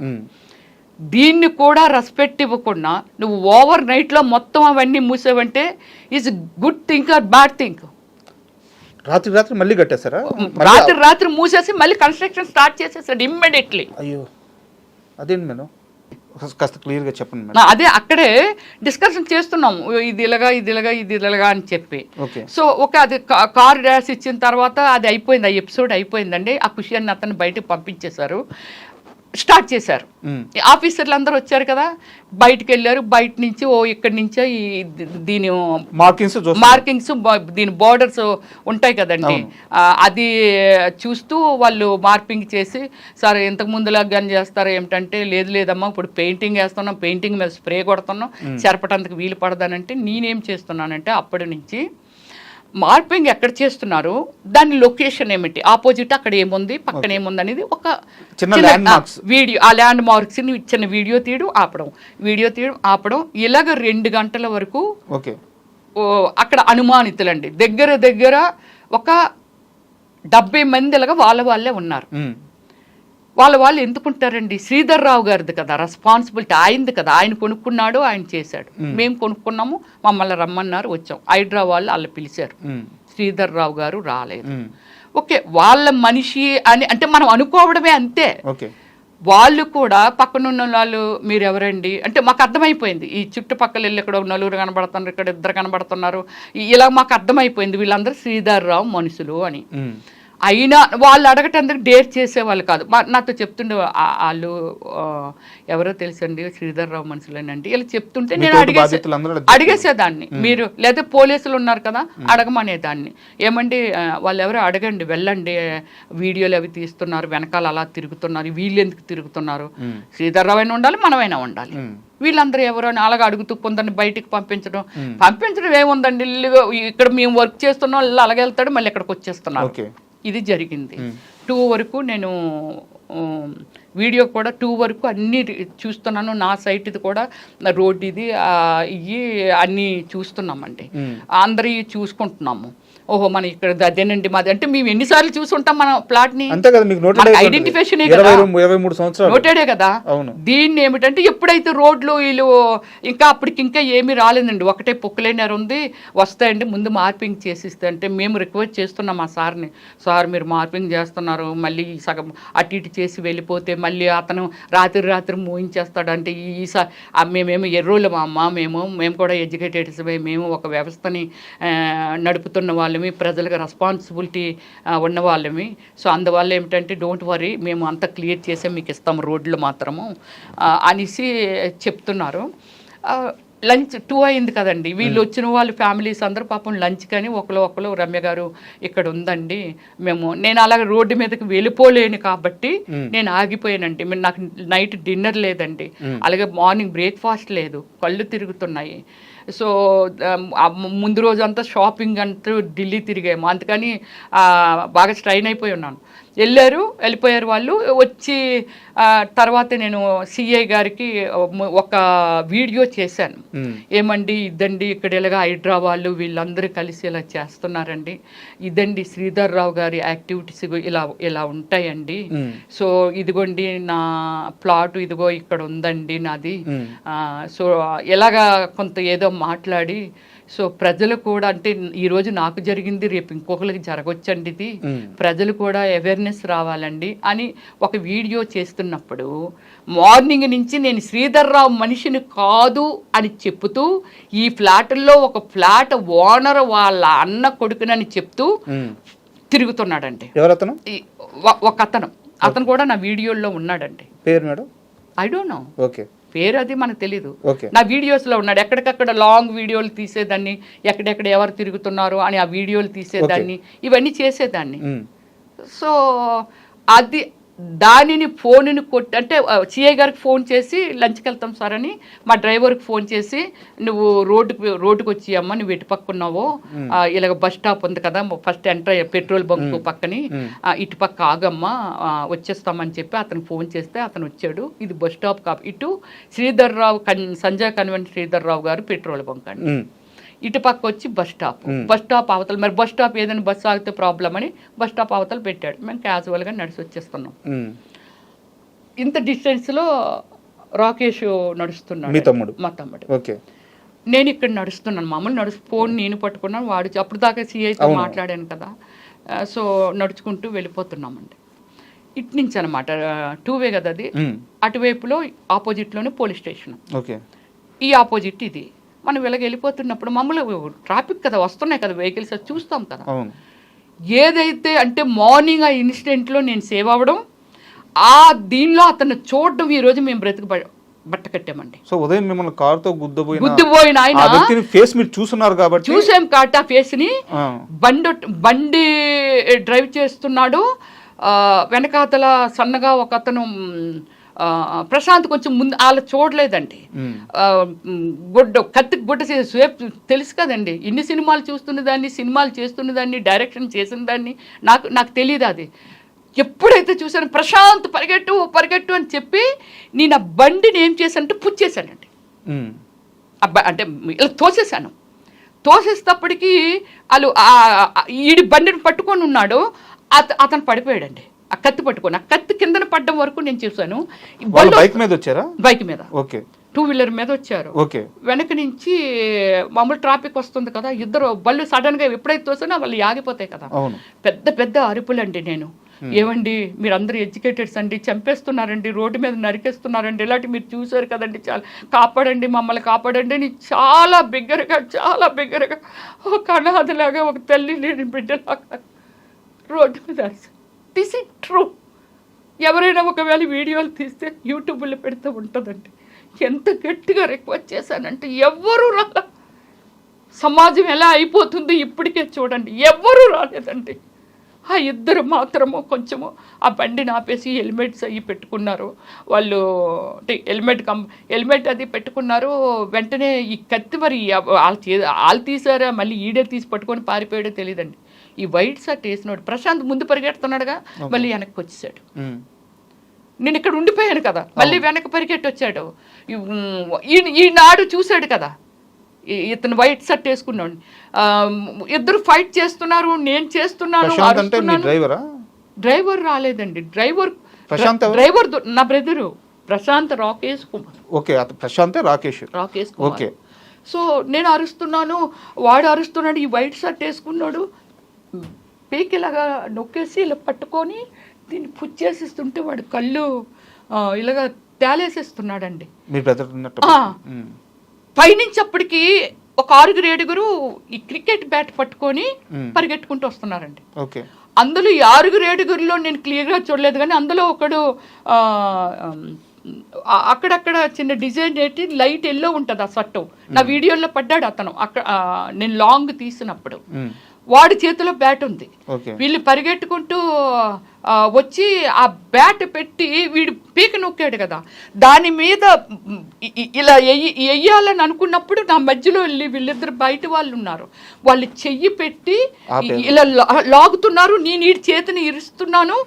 దీన్ని కూడా రెస్పెక్ట్ ఇవ్వకుండా నువ్వు ఓవర్ నైట్లో మొత్తం అవన్నీ మూసేవంటే is good think or bad think? రాత్రి మళ్ళీ కట్టేశారా? రాత్రి మూసేసి మళ్ళీ కన్స్ట్రక్షన్ స్టార్ట్ చేసేసాడు ఇమ్మీడియట్లీ. అయ్యో అదేంటి మేడం, కాస్త క్లియర్గా చెప్పండి. అదే అక్కడే డిస్కషన్ చేస్తున్నాము, ఇది ఇలాగా అని చెప్పి. సో అది కార్ డాష్ ఇచ్చిన తర్వాత అది అయిపోయింది, ఆ ఎపిసోడ్ అయిపోయిందండి. ఆ ఖుషి అని అతను బయటకు పంపించేశారు, స్టార్ట్ చేశారు. ఆఫీసర్లు అందరూ వచ్చారు కదా, బయటకు వెళ్ళారు. బయట నుంచి ఇక్కడి నుంచే దీని మార్కింగ్స్ దీని బోర్డర్స్ ఉంటాయి కదండి, అది చూస్తూ వాళ్ళు మార్పింగ్ చేసి, సార్ ఇంతకు ముందులాగా గన్ చేస్తారు ఏమిటంటే, లేదమ్మా ఇప్పుడు పెయింటింగ్ వేస్తున్నాం, పెయింటింగ్ మీద స్ప్రే కొడుతున్నాం, చెరపటానికి వీలు పడదానంటే నేనేం చేస్తున్నానంటే అప్పటి నుంచి మార్పింగ్ ఎక్కడ చేస్తున్నారు, దాని లొకేషన్ ఏమిటి, ఆపోజిట్ అక్కడ ఏముంది, పక్కన ఏముంది అనేది ఒక వీడియో, ఆ ల్యాండ్ మార్క్స్ చిన్న వీడియో తీయడం ఆపడం ఇలాగ 2 గంటల వరకు అక్కడ అనుమానితులండి. దగ్గర ఒక 70 మంది ఇలాగా వాళ్ళే ఉన్నారు. వాళ్ళు ఎందుకుంటారండి, శ్రీధర్ రావు గారిది కదా రెస్పాన్సిబిలిటీ, ఆయనది కదా, ఆయన కొనుక్కున్నాడు, ఆయన చేశాడు. మేము కొనుక్కున్నాము, మమ్మల్ని రమ్మన్నారు, వచ్చాం. హైడ్రా వాళ్ళు వాళ్ళు పిలిచారు, శ్రీధర్ రావు గారు రాలేదు. ఓకే వాళ్ళ మనిషి అని అంటే మనం అనుకోవడమే అంతే. వాళ్ళు కూడా పక్కనున్న వాళ్ళు మీరు ఎవరండి అంటే మాకు అర్థమైపోయింది, ఈ చుట్టుపక్కల వెళ్ళి ఇక్కడ 4 కనబడుతున్నారు, ఇక్కడ 2 కనబడుతున్నారు, ఇలా మాకు అర్థమైపోయింది వీళ్ళందరూ శ్రీధర్ రావు మనుషులు అని. అయినా వాళ్ళు అడగటందుకు డేర్ చేసేవాళ్ళు కాదు. నాతో చెప్తుండే వాళ్ళు ఎవరో తెలుసండి శ్రీధర్ రావు మనుషులేనండి ఇలా చెప్తుంటే నేను అడిగేసేదాన్ని. మీరు లేదా పోలీసులు ఉన్నారు కదా అడగమనేదాన్ని, ఏమండి వాళ్ళు ఎవరో అడగండి, వెళ్ళండి, వీడియోలు అవి తీస్తున్నారు, వెనకాల అలా తిరుగుతున్నారు, వీళ్ళు ఎందుకు తిరుగుతున్నారు, శ్రీధర్ రావు అయినా ఉండాలి, మనమైనా ఉండాలి, వీళ్ళందరూ ఎవరో అని అలాగా అడుగుతూ కొందరిని బయటికి పంపించడం ఏముందండి, ఇక్కడ మేము వర్క్ చేస్తున్నాం, అలాగే వెళ్తాడు, మళ్ళీ ఇక్కడికి వచ్చేస్తున్నారు. ఇది జరిగింది. 2 వరకు నేను వీడియో కూడా 2 వరకు అన్నీ చూస్తున్నాను. నా సైట్ ఇది కూడా రోడ్ ఇది ఇవి అన్నీ చూస్తున్నామండి, అందరి చూసుకుంటున్నాము. ఓహో మన ఇక్కడ అదేనండి మాది అంటే మేము ఎన్నిసార్లు చూసుంటాం మన ప్లాట్ ని, ఐడెంటిఫికేషన్ నోటెడే కదా. దీన్ని ఏమిటంటే ఎప్పుడైతే రోడ్లు వీళ్ళు ఇంకా అప్పటికింకా ఏమీ రాలేదండి, ఒకటే పొక్కులైనర్ ఉంది, వస్తాయండి ముందు మార్పింగ్ చేసిస్తే అంటే మేము రిక్వెస్ట్ చేస్తున్నాం ఆ సార్ని, సార్ మీరు మార్పింగ్ చేస్తున్నారు, మళ్ళీ సగం అటు ఇటు చేసి వెళ్ళిపోతే మళ్ళీ అతను రాత్రి మూయించేస్తాడు అంటే మేమేమో ఎర్రోళ్ళం అమ్మ, మేము కూడా ఎడ్యుకేటెడ్స్, మేము ఒక వ్యవస్థని నడుపుతున్న వాళ్ళమి, ప్రజలకు రెస్పాన్సిబిలిటీ ఉన్న వాళ్ళమి. సో అందువల్ల ఏమిటంటే డోంట్ వరీ మేము అంతా క్లియర్ చేసే మీకు ఇస్తాము రోడ్లు మాత్రము అనేసి చెప్తున్నారు. లంచ్ 2 అయింది కదండి, వీళ్ళు వచ్చిన వాళ్ళు ఫ్యామిలీస్ అందరూ పాపం లంచ్ కానీ ఒకరు రమ్య గారు ఇక్కడ ఉందండి నేను అలాగే రోడ్డు మీదకి వెళ్ళిపోలేను కాబట్టి నేను ఆగిపోయానండి. నాకు నైట్ డిన్నర్ లేదండి, అలాగే మార్నింగ్ బ్రేక్ఫాస్ట్ లేదు, కళ్ళు తిరుగుతున్నాయి. సో ముందు రోజు అంతా షాపింగ్ అంటూ ఢిల్లీ తిరిగాము, అందుకని బాగా స్ట్రైన్ అయిపోయి ఉన్నాను. వెళ్ళిపోయారు వాళ్ళు. వచ్చి తర్వాత నేను సిఐ గారికి ఒక వీడియో చేశాను. ఏమండి ఇదండి ఇక్కడ ఇలాగా హైడ్రా వాళ్ళు వీళ్ళందరూ కలిసి ఇలా చేస్తున్నారండి, ఇదండి శ్రీధర్ రావు గారి యాక్టివిటీస్ ఇలా ఉంటాయండి. సో ఇదిగోండి నా ప్లాట్, ఇదిగో ఇక్కడ ఉందండి నాది. సో ఎలాగా కొంత ఏదో మాట్లాడి, సో ప్రజలు కూడా అంటే ఈరోజు నాకు జరిగింది రేపు ఇంకొకరికి జరగొచ్చండి, ఇది ప్రజలు కూడా అవేర్నెస్ రావాలండి అని ఒక వీడియో చేస్తున్నప్పుడు మార్నింగ్ నుంచి నేను శ్రీధర్ రావు మనిషిని కాదు అని చెప్తూ ఈ ఫ్లాట్లో ఒక ఫ్లాట్ ఓనర్ వాళ్ళ అన్న కొడుకునని చెప్తూ తిరుగుతున్నాడండి. ఒక అతను కూడా నా వీడియోలో ఉన్నాడండి. పేరు madam I don't know, okay, పేరు అది మనకు తెలీదు. నా వీడియోస్లో ఉన్నాడు. ఎక్కడికక్కడ లాంగ్ వీడియోలు తీసేదాన్ని, ఎక్కడెక్కడ ఎవరు తిరుగుతున్నారు అని ఆ వీడియోలు తీసేదాన్ని, ఇవన్నీ చేసేదాన్ని. సో దానిని ఫోన్ని కొట్టి అంటే సిఐ గారికి ఫోన్ చేసి లంచ్కి వెళ్తాం సార్ అని మా డ్రైవర్కి ఫోన్ చేసి, నువ్వు రోడ్డుకి వచ్చి అమ్మ నువ్వు ఎటు పక్క ఉన్నావో, ఇలాగ బస్ స్టాప్ ఉంది కదా ఫస్ట్ ఎంటర్ పెట్రోల్ బంక్ పక్కని, ఇటు పక్క ఆగమ్మా వచ్చేస్తామని చెప్పి అతను ఫోన్ చేస్తే అతను వచ్చాడు. ఇది బస్ స్టాప్ ఇటు శ్రీధర్ రావు సంజయ్ కన్వెంట్ శ్రీధర్ రావు గారు పెట్రోల్ బంక్ అండి. ఇటు పక్క వచ్చి బస్ స్టాప్ అవతల, మరి బస్ స్టాప్ ఏదైనా బస్సు ఆగితే ప్రాబ్లం అని బస్ స్టాప్ అవతల పెట్టాడు. మేము క్యాజువల్గా నడిచి వచ్చేస్తున్నాం. ఇంత డిస్టెన్స్లో రాకేష్ నడుస్తున్నాడు, మా తమ్ముడు. నేను ఇక్కడ నడుస్తున్నాను, మామూలు ఫోన్ నేను పట్టుకున్నాను, వాడు అప్పుడు దాకా సిఐతో మాట్లాడాను కదా. సో నడుచుకుంటూ వెళ్ళిపోతున్నామండి. ఇటు నుంచి అనమాట 2 కదా అది, అటువైపులో ఆపోజిట్లోనే పోలీస్ స్టేషన్, ఈ ఆపోజిట్ ఇది. మనం వెళ్ళిపోతున్నప్పుడు మమ్మల్ని ట్రాఫిక్ కదా వస్తున్నాయి కదా వెహికల్స్, చూస్తాం కదా. ఏదైతే అంటే మార్నింగ్ ఆ ఇన్సిడెంట్లో నేను సేవ్ అవ్వడం, దీనిలో అతను చూడడం, ఈరోజు మేము బట్ట కట్టామండి. సో ఉదయం మిమ్మల్ని కారుతో గుద్దుపోయిన ఆయన ఫేస్ మీరు చూస్తున్నారు కాబట్టి చూసాం కాబట్టి ఆ ఫేస్ ని. బండి డ్రైవ్ చేస్తున్నాడు, వెనకాతల సన్నగా ఒక అతను ప్రశాంత్ కొంచెం ముందు వాళ్ళ చూడలేదండి. కత్తికి గుడ్డ తెలుసు కదండి, ఇన్ని సినిమాలు చూస్తున్నదాన్ని, సినిమాలు చేస్తున్నదాన్ని, డైరెక్షన్ చేసిన దాన్ని, నాకు తెలియదు. అది ఎప్పుడైతే చూసాను ప్రశాంత్ పరిగెట్టు అని చెప్పి నేను ఆ బండిని ఏం చేశానంటే పుచ్చేసానండి. అంటే ఇలా తోసేసేటప్పటికి వాళ్ళు ఈడి బండిని పట్టుకొని ఉన్నాడు, అతను పడిపోయాడండి. ఆ కత్తి పట్టుకొని, ఆ కత్తి కిందన పడ్డం వరకు నేను చూసాను. బైక్ మీద వచ్చారా? బైక్ మీద, 2 వీలర్ మీద వచ్చారు. వెనక నుంచి మామూలు ట్రాఫిక్ వస్తుంది కదా, ఇద్దరు బళ్ళు సడన్ గా ఎప్పుడైతే తోసానో వాళ్ళు ఆగిపోతాయి కదా. పెద్ద పెద్ద అరుపులండి. నేను ఏమండి మీరందరూ ఎడ్యుకేటెడ్స్ అండి, చంపేస్తున్నారండి, రోడ్డు మీద నరికేస్తున్నారండి, ఇలాంటి మీరు చూసారు కదండి, చాలా కాపాడండి, మమ్మల్ని కాపాడండి అని చాలా బిగ్గరగా ఒక అనాథలాగా, ఒక తల్లి లేని బిడ్డలాగా రోడ్డు మీద. This is true. ఎవరైనా ఒకవేళ వీడియోలు తీస్తే యూట్యూబ్లో పెడితే ఉంటుందండి. ఎంత గట్టిగా రిక్వెస్ట్ చేశానంటే ఎవ్వరూ రాలే. సమాజం ఎలా అయిపోతుంది ఇప్పటికే చూడండి, ఎవ్వరూ రాలేదండి. ఆ ఇద్దరు మాత్రము కొంచెము ఆ బండిని ఆపేసి హెల్మెట్స్ అవి పెట్టుకున్నారు వాళ్ళు. అంటే హెల్మెట్ అది పెట్టుకున్నారు. వెంటనే ఈ కత్తి మరి వాళ్ళు తీసారా మళ్ళీ ఈడే తీసి పట్టుకొని పారిపోయాడో తెలియదండి. ఈ వైట్ షర్ట్ వేసినాడు ప్రశాంత్ ముందు పరిగెడుతున్నాడుగా, మళ్ళీ వెనక్కి వచ్చేసాడు. నేను ఇక్కడ ఉండిపోయాను కదా, మళ్ళీ వెనక్కి పరిగెట్టి వచ్చాడు. ఈనాడు చూశాడు కదా, ఇతను వైట్ షర్ట్ వేసుకున్నాడు. ఇద్దరు ఫైట్ చేస్తున్నారు, నేను చేస్తున్నాను. డ్రైవర్ రాలేదండి. డ్రైవర్ నా బ్రదరు ప్రశాంత్ రాకేష్ కుమార్. రాకేష్ కుమార్. సో నేను అరుస్తున్నాను, వాడు అరుస్తున్నాడు. ఈ వైట్ షర్ట్ వేసుకున్నాడు, పీకిలాగా నొక్కేసి ఇలా పట్టుకొని దీన్ని పుచ్చేసిస్తుంటే వాడు కళ్ళు ఇలాగా తేలేసేస్తున్నాడండి. పైనుంచి అప్పటికి ఒక 6-7 ఈ క్రికెట్ బ్యాట్ పట్టుకొని పరిగెట్టుకుంటూ వస్తున్నారండి. అందులో ఈ 6-7 నేను క్లియర్గా చూడలేదు, కానీ అందులో ఒకడు అక్కడక్కడ చిన్న డిజైన్ ఏంటి లైట్ ఎల్లో ఉంటుంది ఆ షర్టు. నా వీడియోలో పడ్డాడు అతను అక్కడ, నేను లాంగ్ తీసినప్పుడు. వాడి చేతిలో బ్యాట్ ఉంది. వీళ్ళు పరిగెట్టుకుంటూ వచ్చి ఆ బ్యాట్ పెట్టి వీడు పీక నొక్కాడు కదా, దాని మీద ఇలా వెయ్యాలని అనుకున్నప్పుడు నా మధ్యలో వెళ్ళి వీళ్ళిద్దరు బయట వాళ్ళు ఉన్నారు, వాళ్ళు చెయ్యి పెట్టి ఇలా లాగుతున్నారు. నేను ఈ చేతిని ఇరుస్తున్నాను.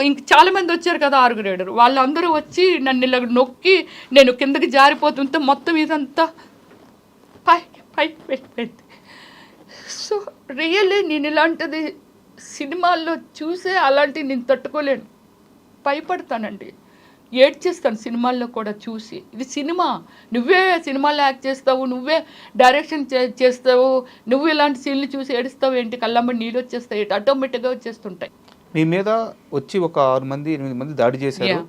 ఇంక చాలా మంది వచ్చారు కదా, 6 వాళ్ళందరూ వచ్చి నన్ను ఇలా నొక్కి నేను కిందకి జారిపోతుంటే మొత్తం ఇదంతా పైకి పెట్టిపోయింది. సో రియల్లీ నేను ఇలాంటిది సినిమాల్లో చూసే అలాంటివి నేను తట్టుకోలేను, భయపడతానండి, ఏడ్చేస్తాను సినిమాల్లో కూడా చూసి. ఇది సినిమా, నువ్వే సినిమాల్లో యాక్ట్ చేస్తావు, నువ్వే డైరెక్షన్ చేస్తావు, నువ్వు ఇలాంటి సీన్లు చూసి ఏడుస్తావు ఏంటి, కళ్ళమ్మ నీళ్ళు వచ్చేస్తాయి, ఆటోమేటిక్గా వచ్చేస్తుంటాయి. మీ మీద వచ్చి ఒక 6 మంది 8 మంది దాడి చేశారు.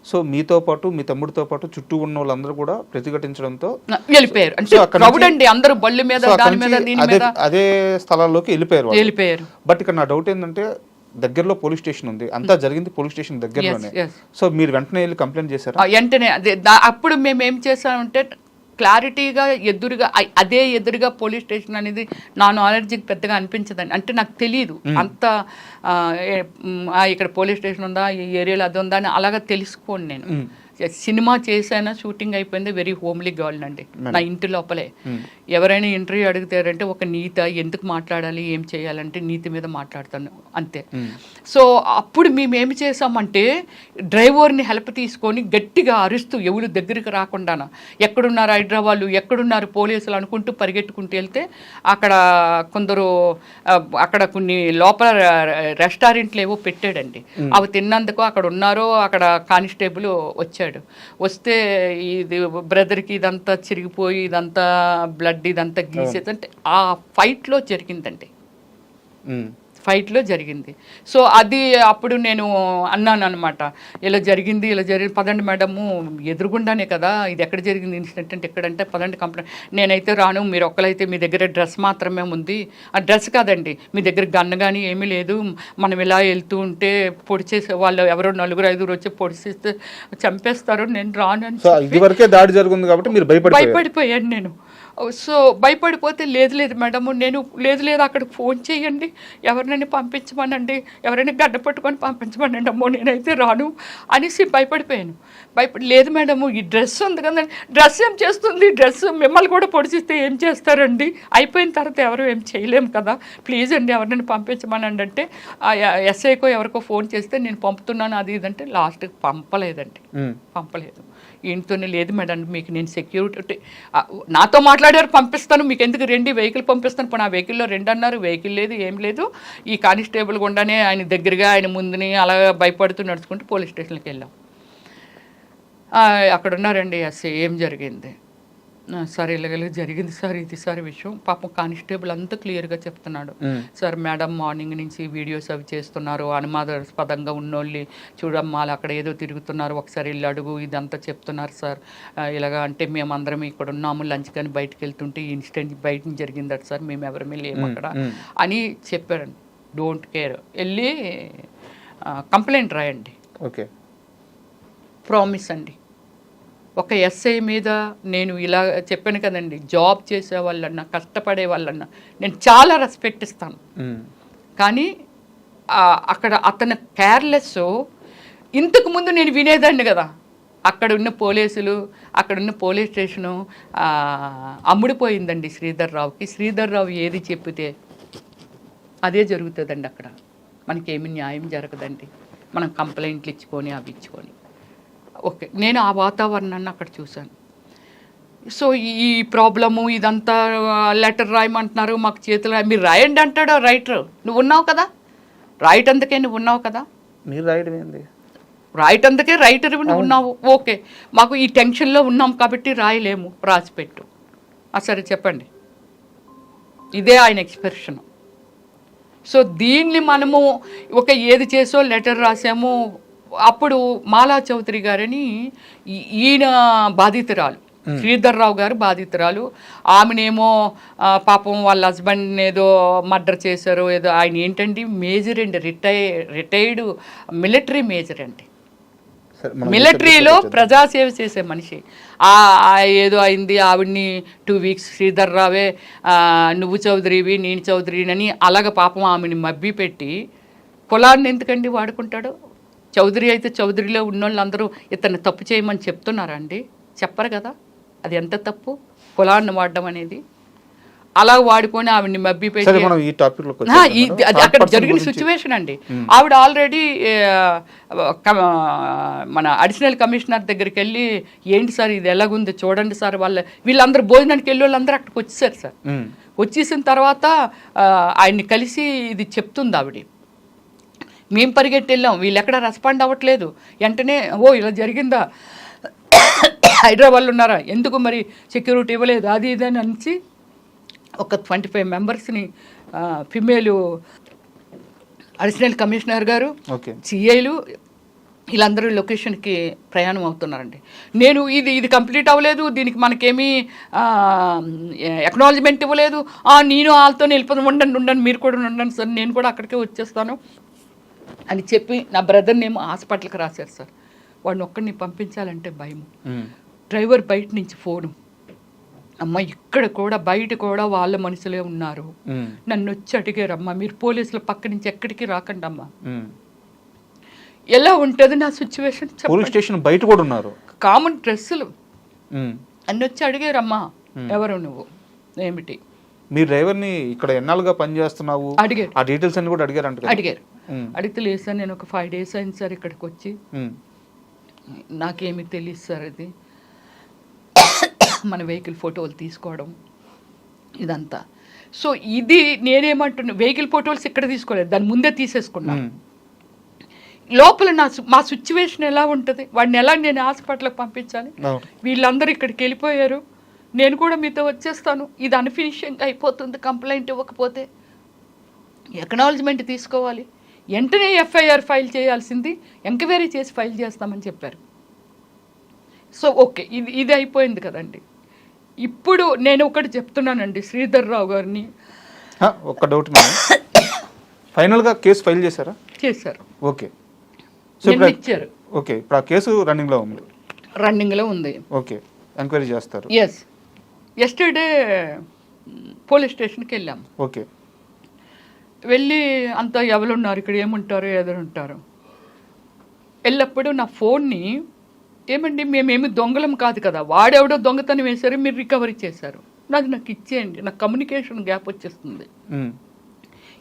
సో మీతో పాటు మీ తమ్ముడితో పాటు చుట్టూ ఉన్న వాళ్ళందరూ కూడా ప్రతిఘటించడంతో వెళ్ళిపోయారు. అందరూ బళ్ళు మీద అదే స్థలాల్లోకి వెళ్ళిపోయారు. బట్ ఇక్కడ నా డౌట్ ఏంటంటే దగ్గరలో పోలీస్ స్టేషన్ ఉంది, అంతా జరిగింది పోలీస్ స్టేషన్ దగ్గరలోనే. సో మీరు వెంటనే వెళ్ళి కంప్లైంట్ చేశారు? వెంటనే అప్పుడు మేము ఏం చేసామంటే క్లారిటీగా ఎదురుగా పోలీస్ స్టేషన్ అనేది నా నాలెడ్జ్కి పెద్దగా అనిపించదండి. అంటే నాకు తెలియదు అంత ఇక్కడ పోలీస్ స్టేషన్ ఉందా, ఈ ఏరియాలో అది ఉందా అని అలాగా తెలుసుకోండి. నేను సినిమా చేశాను, షూటింగ్ అయిపోయింది, వెరీ హోమ్లీ గర్ల్ అండి నా ఇంటి లోపలే. ఎవరైనా ఇంటర్వ్యూ అడుగుతారంటే ఒక నీతి, ఎందుకు మాట్లాడాలి, ఏం చేయాలంటే నీతి మీద మాట్లాడతాను అంతే. సో అప్పుడు మేము ఏమి చేసామంటే డ్రైవర్ని హెల్ప్ తీసుకొని గట్టిగా అరుస్తూ ఎవరు దగ్గరికి రాకుండా, ఎక్కడున్నారు హైదరాబాద్, ఎక్కడున్నారు పోలీసులు అనుకుంటూ పరిగెట్టుకుంటూ వెళ్తే అక్కడ కొందరు అక్కడ కొన్ని లోపల రెస్టారెంట్లు ఏవో పెట్టాడండి, అవి తిన్నందుకు అక్కడ ఉన్నారో అక్కడ కానిస్టేబుల్ వచ్చాడు. వస్తే ఇది బ్రదర్కి ఇదంతా చిరిగిపోయి ఇదంతా బ్లడ్ ఇదంతా గీసేది అంటే ఆ ఫైట్లో జరిగిందండి, ఫైట్లో జరిగింది. సో అది అప్పుడు నేను అన్నాను అనమాట, ఇలా జరిగింది పదండి మేడము, ఎదురుగుండానే కదా ఇది, ఎక్కడ జరిగింది ఇన్సిడెంట్ అంటే ఎక్కడంటే పదండి కంప్లైంట్. నేనైతే రాను, మీరు ఒక్కలైతే మీ దగ్గర డ్రెస్ మాత్రమే ఉంది. ఆ డ్రెస్ కాదండి, మీ దగ్గర గన్ కానీ ఏమీ లేదు, మనం ఇలా వెళ్తూ ఉంటే పొడిచేసే వాళ్ళు ఎవరో 4-5 వచ్చి పొడిచేస్తే చంపేస్తారు, నేను రాను అని దాడి జరుగుతుంది కాబట్టి మీరు భయపడిపోయాను నేను. సో భయపడిపోతే లేదు మేడము, నేను లేదు అక్కడ ఫోన్ చేయండి, ఎవరినైనా పంపించమనండి, ఎవరైనా గడ్డ పట్టుకొని పంపించమనండి, అమ్మో నేనైతే రాను అనేసి భయపడిపోయాను. లేదు మేడము, ఈ డ్రెస్ ఉంది కదండి, డ్రెస్ ఏం చేస్తుంది, డ్రెస్ మిమ్మల్ని కూడా పొడిచిస్తే ఏం చేస్తారండి, అయిపోయిన తర్వాత ఎవరు ఏం చేయలేము కదా, ప్లీజ్ అండి ఎవరినైనా పంపించమనండి అంటే ఎస్ఐకో ఎవరికో ఫోన్ చేస్తే నేను పంపుతున్నాను అది ఇదంటే లాస్ట్కి పంపలేదు. ఈయనతోనే లేదు మేడం, మీకు నేను సెక్యూరిటీ నాతో మాట్లాడారు, పంపిస్తాను, మీకు ఎందుకు 2 వెహికల్ పంపిస్తాను. ఇప్పుడు నా వెహికల్లో 2 అన్నారు, వెహికల్ లేదు ఏం లేదు. ఈ కానిస్టేబుల్ గుండానే ఆయన దగ్గరగా ఆయన ముందుని అలా భయపడుతూ నడుచుకుంటూ పోలీస్ స్టేషన్కి వెళ్ళాం. అక్కడ ఉన్నారండి ఎస్ఐ, ఏం జరిగింది సార్, ఇలాగ జరిగింది సార్, ఇది సార్ విషయం. పాపం కానిస్టేబుల్ అంతా క్లియర్గా చెప్తున్నాడు. సార్ మేడం మార్నింగ్ నుంచి వీడియోస్ అవి చేస్తున్నారు, అనుమానాస్పదంగా ఉన్నోళ్ళు చూడమ్మా అక్కడ ఏదో తిరుగుతున్నారు, ఒకసారి వెళ్ళి అడుగు, ఇదంతా చెప్తున్నారు సార్. ఇలాగా అంటే మేమందరం ఇక్కడ ఉన్నాము, లంచ్ కానీ బయటకు వెళ్తుంటే ఈ ఇన్సిడెంట్ బయట జరిగిందట సార్, మేము ఎవరమే లేము అక్కడ అని చెప్పారండి. డోంట్ కేర్, వెళ్ళి కంప్లైంట్ రాయండి, ఓకే ప్రామిస్ అండి. ఒక ఎస్ఐ మీద నేను ఇలా చెప్పాను కదండి, జాబ్ చేసే వాళ్ళన్నా కష్టపడే వాళ్ళన్నా నేను చాలా రెస్పెక్ట్ ఇస్తాను. కానీ అక్కడ అతను కేర్లెస్. ఇంతకుముందు నేను వినేదాన్ని కదా, అక్కడ ఉన్న పోలీసులు, అక్కడున్న పోలీస్ స్టేషను అమ్ముడిపోయిందండి శ్రీధర్రావుకి. శ్రీధర్రావు ఏది చెప్పితే అదే జరుగుతుందండి. అక్కడ మనకేమి న్యాయం జరగదండి, మనం కంప్లైంట్లు ఇచ్చుకొని అవి ఇచ్చుకొని. ఓకే, నేను ఆ వాతావరణాన్ని అక్కడ చూశాను. సో ఈ ప్రాబ్లము ఇదంతా లెటర్ రాయమంటున్నారు, మాకు చేతులు మీరు రాయండి అంటాడు రైటర్. నువ్వు ఉన్నావు కదా, రైట్ అందుకే నువ్వు ఉన్నావు కదా, మీరు రాయడం ఏంది, రైట్ అందుకే రైటర్ నువ్వు ఉన్నావు. ఓకే, మాకు ఈ టెన్షన్లో ఉన్నాం కాబట్టి రాయలేము, రాసిపెట్టు. సరే చెప్పండి. ఇదే ఆయన ఎక్స్ప్రెషన్. సో దీన్ని మనము ఏది చేసో లెటర్ రాసాము. అప్పుడు మాలా చౌదరి గారని ఈయన బాధితురాలు, శ్రీధర్రావు గారు బాధితురాలు. ఆమెనేమో పాపం వాళ్ళ హస్బెండ్ ఏదో మర్డర్ చేశారు ఏదో. ఆయన ఏంటండి మేజర్ అండి, రిటైర్డ్ మిలిటరీ మేజర్ అండి. మిలిటరీలో ప్రజాసేవ చేసే మనిషి. ఏదో అయింది ఆవిడ్ని 2 వీక్స్ శ్రీధర్ రావే నువ్వు చౌదరివి నేను చౌదరిని అలాగ పాపం ఆమెని మబ్బి పెట్టి కులాన్ని ఎందుకండి వాడుకుంటాడు? చౌదరి అయితే చౌదరిలో ఉన్నోళ్ళందరూ ఇతన్ని తప్పు చేయమని చెప్తున్నారా అండి? చెప్పరు కదా. అది ఎంత తప్పు కులాన్ని వాడడం అనేది. అలా వాడుకొని ఆవిడ్ని మబ్బి పెట్టి అది అక్కడ జరిగిన సిచ్యువేషన్ అండి. ఆవిడ ఆల్రెడీ మన అడిషనల్ కమిషనర్ దగ్గరికి వెళ్ళి ఏంటి సార్ ఇది ఎలాగుంది చూడండి సార్, వీళ్ళందరూ భోజనానికి వెళ్ళి వాళ్ళందరూ అక్కడికి వచ్చేసారు సార్. వచ్చేసిన తర్వాత ఆయన్ని కలిసి ఇది చెప్తుంది ఆవిడ. మేము పరిగెట్టి వెళ్ళాం, వీళ్ళు ఎక్కడ రెస్పాండ్ అవ్వట్లేదు. వెంటనే ఇలా జరిగిందా, హైదరాబాద్లో ఉన్నారా, ఎందుకు మరి సెక్యూరిటీ ఇవ్వలేదు, అది ఇది అని అనిచి ఒక 25 మెంబర్స్ని ఫిమేలు అడిషనల్ కమిషనర్ గారు, సిఐలు వీళ్ళందరూ లొకేషన్కి ప్రయాణం అవుతున్నారండి. నేను ఇది కంప్లీట్ అవ్వలేదు, దీనికి మనకేమీ ఎక్నాలజ్మెంట్ ఇవ్వలేదు, నేను వాళ్ళతో వెళ్ళిపోతాను, ఉండండి మీరు కూడా ఉండండి సార్, నేను కూడా అక్కడికే వచ్చేస్తాను అని చెప్పి నా బ్రదర్ని ఏమో హాస్పిటల్కి రాశారు సార్. వాడిని ఒక్కడిని పంపించాలంటే భయం. డ్రైవర్ బయట నుంచి ఫోను, అమ్మ ఇక్కడ కూడా బయట కూడా వాళ్ళ మనుషులే ఉన్నారు, నన్ను వచ్చి అడిగారమ్మా మీరు పోలీసుల పక్క నుంచి ఎక్కడికి రాకండి అమ్మా. ఎలా ఉంటుంది నా సిచ్యువేషన్? పోలీస్ స్టేషన్ బయట కూడా ఉన్నారు, కామన్ డ్రెస్సులు అన్ని వచ్చి అడిగారమ్మా ఎవరు నువ్వు ఏమిటి, మీ డ్రైవర్ని ఇక్కడ ఎన్నాళ్ళుగా పనిచేస్తున్నావు అడిగారు. ఆ డీటెయిల్స్ అన్ని కూడా అడిగారు. అడిగితే లేదు సార్ నేను ఒక 5 days అయింది సార్ ఇక్కడికి వచ్చి, నాకేమీ తెలియదు సార్, అది మన వెహికల్ ఫోటోలు తీసుకోవడం ఇదంతా. సో ఇది నేనేమంటున్నా, వెహికల్ ఫోటోలు ఇక్కడ తీసుకోలేదు, దాని ముందే తీసేసుకున్నాను. లోపల మా సిచ్యువేషన్ ఎలా ఉంటుంది, వాడిని ఎలా నేను హాస్పిటల్కి పంపించాలి, వీళ్ళందరూ ఇక్కడికి వెళ్ళిపోయారు, నేను కూడా మీతో వచ్చేస్తాను, ఇది అన్ఫినిషింగ్ అయిపోతుంది కంప్లైంట్ ఇవ్వకపోతే, ఎక్నాలజ్మెంట్ తీసుకోవాలి, వెంటనే ఎఫ్ఐఆర్ ఫైల్ చేయాల్సింది ఎంక్వైరీ చేసి ఫైల్ చేస్తామని చెప్పారు. సో ఓకే, ఇది అయిపోయింది కదండి. ఇప్పుడు నేను ఒకటి చెప్తున్నానండి శ్రీధర్ రావు గారిని, ఒక్క డౌట్, ఫైనల్గా కేసు ఫైల్ చేశారా? చేశారు. ఓకే, ఇచ్చారు. ఓకే, ఇప్పుడు ఆ కేసు రన్నింగ్లో ఉంది. ఓకే, ఎంక్వైరీ చేస్తారు. ఎస్టర్డే పోలీస్ స్టేషన్కి వెళ్ళాము. ఓకే, వెళ్ళి అంతా ఎవరున్నారు ఇక్కడ, ఏముంటారు ఎదురుంటారు, వెళ్ళప్పుడు నా ఫోన్ని ఏమండి మేమేమి దొంగలం కాదు కదా, వాడెవడో దొంగతనం వేశారు, మీరు రికవరీ చేశారు, నాకు ఇచ్చేయండి, నాకు కమ్యూనికేషన్ గ్యాప్ వచ్చేస్తుంది.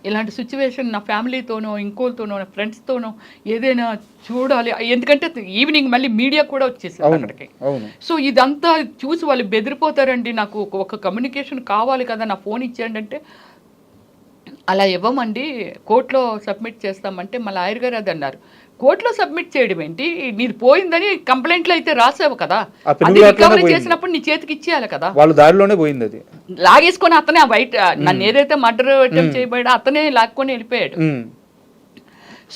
ఇలాంటి సిచ్యువేషన్ నా ఫ్యామిలీతోనో ఇంకోతోనో నా ఫ్రెండ్స్తోనో ఏదైనా చూడాలి, ఎందుకంటే ఈవినింగ్ మళ్ళీ మీడియా కూడా వచ్చేసారు అక్కడికి. సో ఇదంతా చూసి వాళ్ళు బెదిరిపోతారండి, నాకు ఒక కమ్యూనికేషన్ కావాలి కదా, నా ఫోన్ ఇచ్చేయండి అంటే అలా ఇవ్వమండి, కోర్టులో సబ్మిట్ చేస్తామంటే మా లాయర్ గారు అది అన్నారు. కోర్టులో సబ్మిట్ చేయడం ఏంటి, నీది పోయిందని కంప్లైంట్లో అయితే రాసావు కదా, అది రికవరీ చేసినప్పుడు నీ చేతికి ఇచ్చేయాలి కదా. వాళ్ళ దారిలోనే పోయింది, అది లాగేసుకొని అతనే బయట నన్ను ఏదైతే మర్డర్ అటెంప్ట్ చేయబోయాడో అతనే లాక్కొని వెళ్ళిపోయాడు.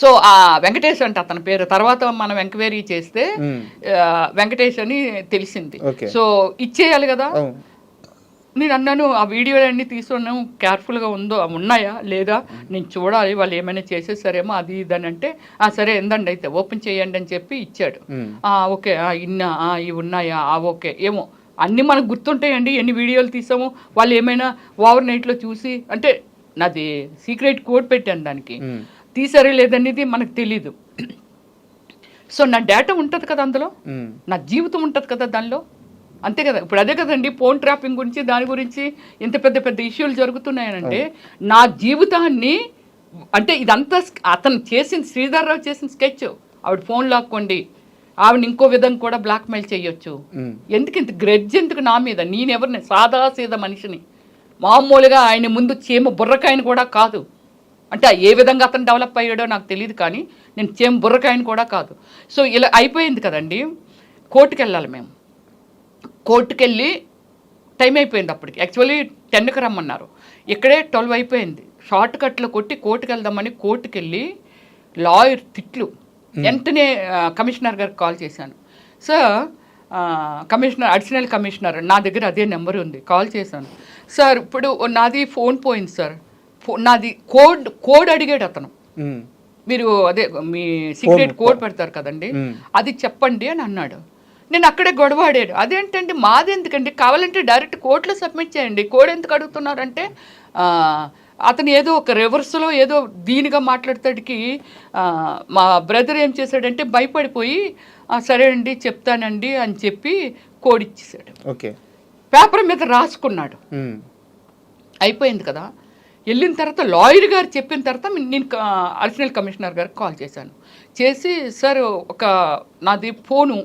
సో ఆ వెంకటేష్ అంటే అతని పేరు, తర్వాత మనం ఎంక్వైరీ చేస్తే వెంకటేష్ అని తెలిసింది. సో ఇచ్చేయాలి కదా. నేను అన్నాను ఆ వీడియోలన్నీ తీసుకున్నాను, కేర్ఫుల్గా ఉన్నాయా లేదా నేను చూడాలి, వాళ్ళు ఏమైనా చేసేసారేమో అది ఇదని అంటే సరే ఎందండి అయితే ఓపెన్ చేయండి అని చెప్పి ఇచ్చాడు. ఓకే ఇవి ఉన్నాయా, ఓకే ఏమో అన్నీ మనకు గుర్తుంటాయండి, ఎన్ని వీడియోలు తీసాము, వాళ్ళు ఏమైనా ఓవర్ నైట్లో చూసి, అంటే నాది సీక్రెట్ కోడ్ పెట్టాను దానికి, తీసారే లేదనేది మనకు తెలీదు. సో నా డేటా ఉంటుంది కదా అందులో, నా జీవితం ఉంటుంది కదా దానిలో, అంతే కదా. ఇప్పుడు అదే కదండి ఫోన్ ట్రాపింగ్ గురించి దాని గురించి ఇంత పెద్ద పెద్ద ఇష్యూలు జరుగుతున్నాయనంటే నా జీవితాన్ని, అంటే ఇదంతా అతను చేసిన శ్రీధర్ రావు చేసిన స్కెచ్. ఆవిడ ఫోన్ లాక్కోండి, ఆవిడ ఇంకో విధంగా కూడా బ్లాక్మెయిల్ చేయొచ్చు. ఎందుకు ఇంత గ్రెడ్జ్ ఎందుకు నా మీద? నేనెవరిని, సాదా సీదా మనిషిని, మామూలుగా ఆయన ముందు చీమ బుర్రకాయని కూడా కాదు. అంటే ఏ విధంగా అతను డెవలప్ అయ్యాడో నాకు తెలియదు, కానీ నేను చీమ బుర్రకాయని కూడా కాదు. సో ఇలా అయిపోయింది కదండి. కోర్టుకు వెళ్ళాలి మేము, కోర్టుకు వెళ్ళి టైం అయిపోయింది అప్పటికి. యాక్చువల్లీ 10కి రమ్మన్నారు, ఇక్కడే 12 అయిపోయింది. షార్ట్ కట్లో కొట్టి కోర్టుకు వెళ్దామని కోర్టుకు వెళ్ళి లాయర్ తిట్లు. వెంటనే కమిషనర్ గారికి కాల్ చేశాను. సార్ కమిషనర్, అడిషనల్ కమిషనర్ నా దగ్గర అదే నెంబర్ ఉంది, కాల్ చేశాను. సార్ ఇప్పుడు నాది ఫోన్ పోయింది సార్, నాది కోడ్ అడిగాడు అతను, మీరు అదే మీ సీక్రెట్ కోడ్ పెడతారు కదండి, అది చెప్పండి అని అన్నాడు. నేను అక్కడే గొడవాడాడు. అదేంటండి మాది ఎందుకండి, కావాలంటే డైరెక్ట్ కోర్టులో సబ్మిట్ చేయండి, కోడ్ ఎందుకు అడుగుతున్నారంటే అతను ఏదో ఒక రివర్స్లో ఏదో దీనిగా మాట్లాడతాడికి మా బ్రదర్ ఏం చేశాడంటే భయపడిపోయి సరే అండి చెప్తానండి అని చెప్పి కోడ్ ఇచ్చేసాడు. ఓకే, పేపర్ మీద రాసుకున్నాడు. అయిపోయింది కదా. వెళ్ళిన తర్వాత లాయర్ గారు చెప్పిన తర్వాత నేను అడిషనల్ కమిషనర్ గారికి కాల్ చేశాను. చేసి సార్ ఒక నాది ఫోను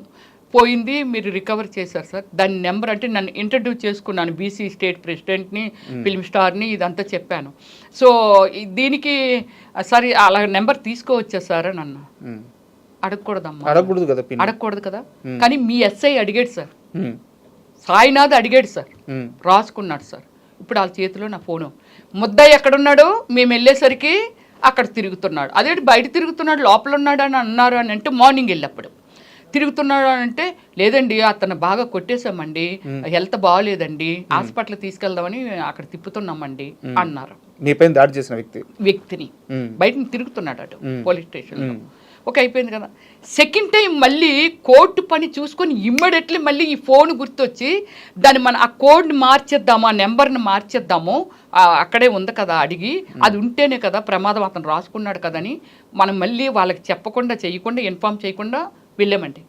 పోయింది, మీరు రికవర్ చేశారు సార్, దాని నెంబర్ అంటే నన్ను ఇంట్రడ్యూస్ చేసుకున్నాను, బీసీ స్టేట్ ప్రెసిడెంట్ని, ఫిల్మ్ స్టార్ని, ఇదంతా చెప్పాను. సో దీనికి సరే అలా నెంబర్ తీసుకోవచ్చా సార్ అని అన్నా. అడగకూడదమ్మా, అడగకూడదు కదా. కానీ మీ ఎస్ఐ అడిగాడు సార్, సాయినాథ్ అడిగాడు సార్, రాసుకున్నాడు సార్. ఇప్పుడు వాళ్ళ చేతిలో నా ఫోను. ముద్దాయి ఎక్కడున్నాడు, మేము వెళ్ళేసరికి అక్కడ తిరుగుతున్నాడు. అదే బయట తిరుగుతున్నాడు, లోపల ఉన్నాడు అని అన్నారు అని అంటే మార్నింగ్ వెళ్ళినప్పుడు తిరుగుతున్నాడు అని అంటే లేదండి అతను బాగా కొట్టేశామండి, హెల్త్ బాగాలేదండి, హాస్పిటల్ తీసుకెళ్దామని అక్కడ తిప్పుతున్నామండి అన్నారు. మీపైన దాడి చేసిన వ్యక్తిని బయట తిరుగుతున్నాడు అటు పోలీస్ స్టేషన్లో. ఓకే, అయిపోయింది కదా. సెకండ్ టైం మళ్ళీ కోర్టు పని చూసుకొని ఇమ్మీడియట్లీ మళ్ళీ ఈ ఫోన్ గుర్తొచ్చి దాన్ని మనం ఆ కోడ్ని మార్చేద్దాము, ఆ నెంబర్ని మార్చేద్దాము, అక్కడే ఉంది కదా అడిగి, అది ఉంటేనే కదా ప్రమాదం, అతను రాసుకున్నాడు కదని మనం మళ్ళీ వాళ్ళకి చెప్పకుండా చేయకుండా ఇన్ఫామ్ చేయకుండా వెళ్ళామండి.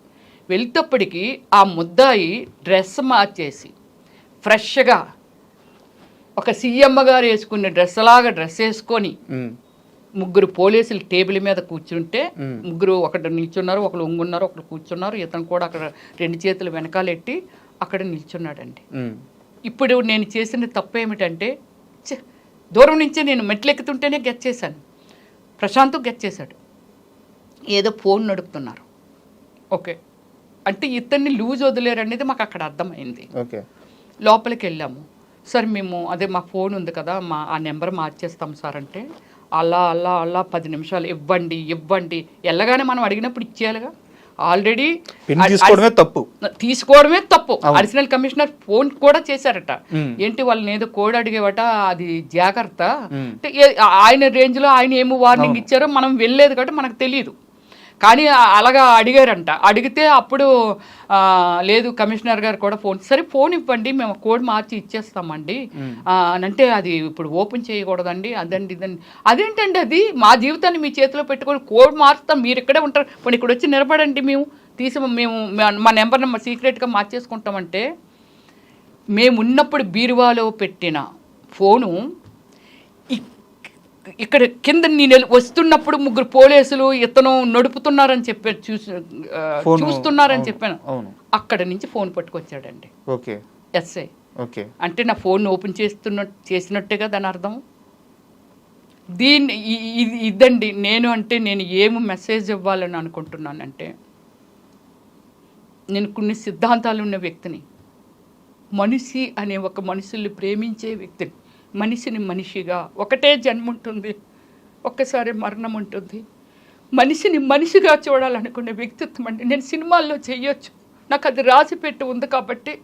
వెళ్తేప్పటికి ఆ ముద్దాయి డ్రెస్ మార్చేసి ఫ్రెష్గా ఒక సీఎం గారు వేసుకునే డ్రెస్ వేసుకొని ముగ్గురు పోలీసులు టేబుల్ మీద కూర్చుంటే ముగ్గురు ఒకటి నిల్చున్నారు, ఒకరు ఉంగున్నారు, ఒకరు కూర్చున్నారు. ఇతను కూడా అక్కడ 2 చేతులు వెనకాలెట్టి అక్కడ నిల్చున్నాడండి. ఇప్పుడు నేను చేసిన తప్పు ఏమిటంటే దూరం నుంచే నేను మెట్లు ఎక్కుతుంటేనే గెట్ చేశాను, ప్రశాంత్ గెట్ చేశాడు, ఏదో ఫోన్ నడుపుతున్నారు. ఓకే అంటే ఇతన్ని లూజ్ వదిలేరు అనేది మాకు అక్కడ అర్థమైంది. లోపలికి వెళ్ళాము. సార్ మేము అదే మా ఫోన్ ఉంది కదా, ఆ నెంబర్ మార్చేస్తాం సార్ అంటే అలా 10 నిమిషాలు ఇవ్వండి వెళ్ళగానే మనం అడిగినప్పుడు ఇచ్చేయాలిగా. ఆల్రెడీ తీసుకోవడమే తప్పు. అడిషనల్ కమిషనర్ ఫోన్ కూడా చేశారట, ఏంటి వాళ్ళని ఏదో కోడ్ అడిగేవట, అది జాగ్రత్త అంటే ఆయన రేంజ్లో ఆయన ఏమో వార్నింగ్ ఇచ్చారో మనం వెళ్ళలేదు కాబట్టి మనకు తెలియదు. కానీ అలాగా అడిగారంట. అడిగితే అప్పుడు లేదు కమిషనర్ గారు కూడా సరే ఫోన్ ఇవ్వండి మేము కోడ్ మార్చి ఇచ్చేస్తామండి అంటే అది ఇప్పుడు ఓపెన్ చేయకూడదండి, అదండి ఇదండి. అదేంటండి అది మా జీవితాన్ని మీ చేతిలో పెట్టుకొని కోడ్ మార్చుతాం, మీరు ఇక్కడే ఉంటారు, ఇప్పుడు ఇక్కడ వచ్చి నిలబడండి, మేము మా నెంబర్ని సీక్రెట్గా మార్చేసుకుంటామంటే మేము ఉన్నప్పుడు బీరువాలో పెట్టిన ఫోను ఇక్కడ కింద నేను వస్తున్నప్పుడు ముగ్గురు పోలీసులు ఇతను నడుపుతున్నారని చెప్పాను, చూస్తున్నారని చెప్పాను. అక్కడ నుంచి ఫోన్ పట్టుకొచ్చాడండి ఎస్ఐ. అంటే నా ఫోన్ ఓపెన్ చేసినట్టేగా దాని అర్థం. ఇదండి నేను ఏమి మెసేజ్ ఇవ్వాలని అనుకుంటున్నానంటే, నేను కొన్ని సిద్ధాంతాలు ఉన్న వ్యక్తిని, మనిషి అనే ఒక మనుషుల్ని ప్రేమించే వ్యక్తిని, మనిషిని మనిషిగా ఒకటే జన్మ ఉంటుంది, ఒక్కసారి మరణం ఉంటుంది, మనిషిని మనిషిగా చూడాలనుకునే వ్యక్తిత్వం అండి. నేను సినిమాల్లో చెయ్యొచ్చు, నాకు అది రాసిపెట్టి ఉంది కాబట్టి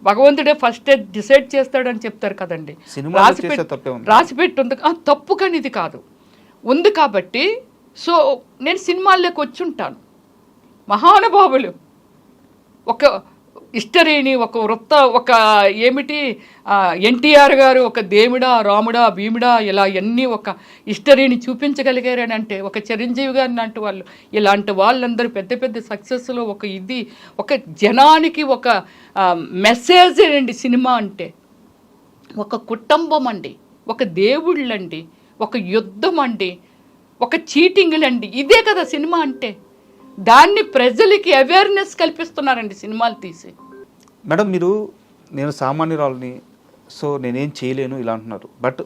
భగవంతుడే ఫస్ట్ డిసైడ్ చేస్తాడని చెప్తారు కదండి. రాసిపెట్టి ఉంది, తప్పు కానీ ఇది కాదు, ఉంది కాబట్టి సో నేను సినిమాల్లోకి వచ్చి ఉంటాను. మహానుభావులు ఒక హిస్టరీని ఒక ఏమిటి ఎన్టీఆర్ గారు ఒక దేవుడా రాముడా భీముడా ఇలా అన్నీ ఒక హిస్టరీని చూపించగలిగారని అంటే, ఒక చిరంజీవి గారిని అంటే వాళ్ళు ఇలాంటి వాళ్ళందరూ పెద్ద సక్సెస్లో ఒక జనానికి ఒక మెసేజ్ అండి సినిమా అంటే. ఒక కుటుంబం అండి, ఒక దేవుళ్ళండి, ఒక యుద్ధం అండి, ఒక చీటింగ్లండి, ఇదే కదా సినిమా అంటే. దాన్ని ప్రజలకి అవేర్నెస్ కల్పిస్తున్నారండి సినిమాలు తీసి. మేడం నేను సామాన్యురాలని, సో నేనేం చేయలేను ఇలా అంటున్నారు, బట్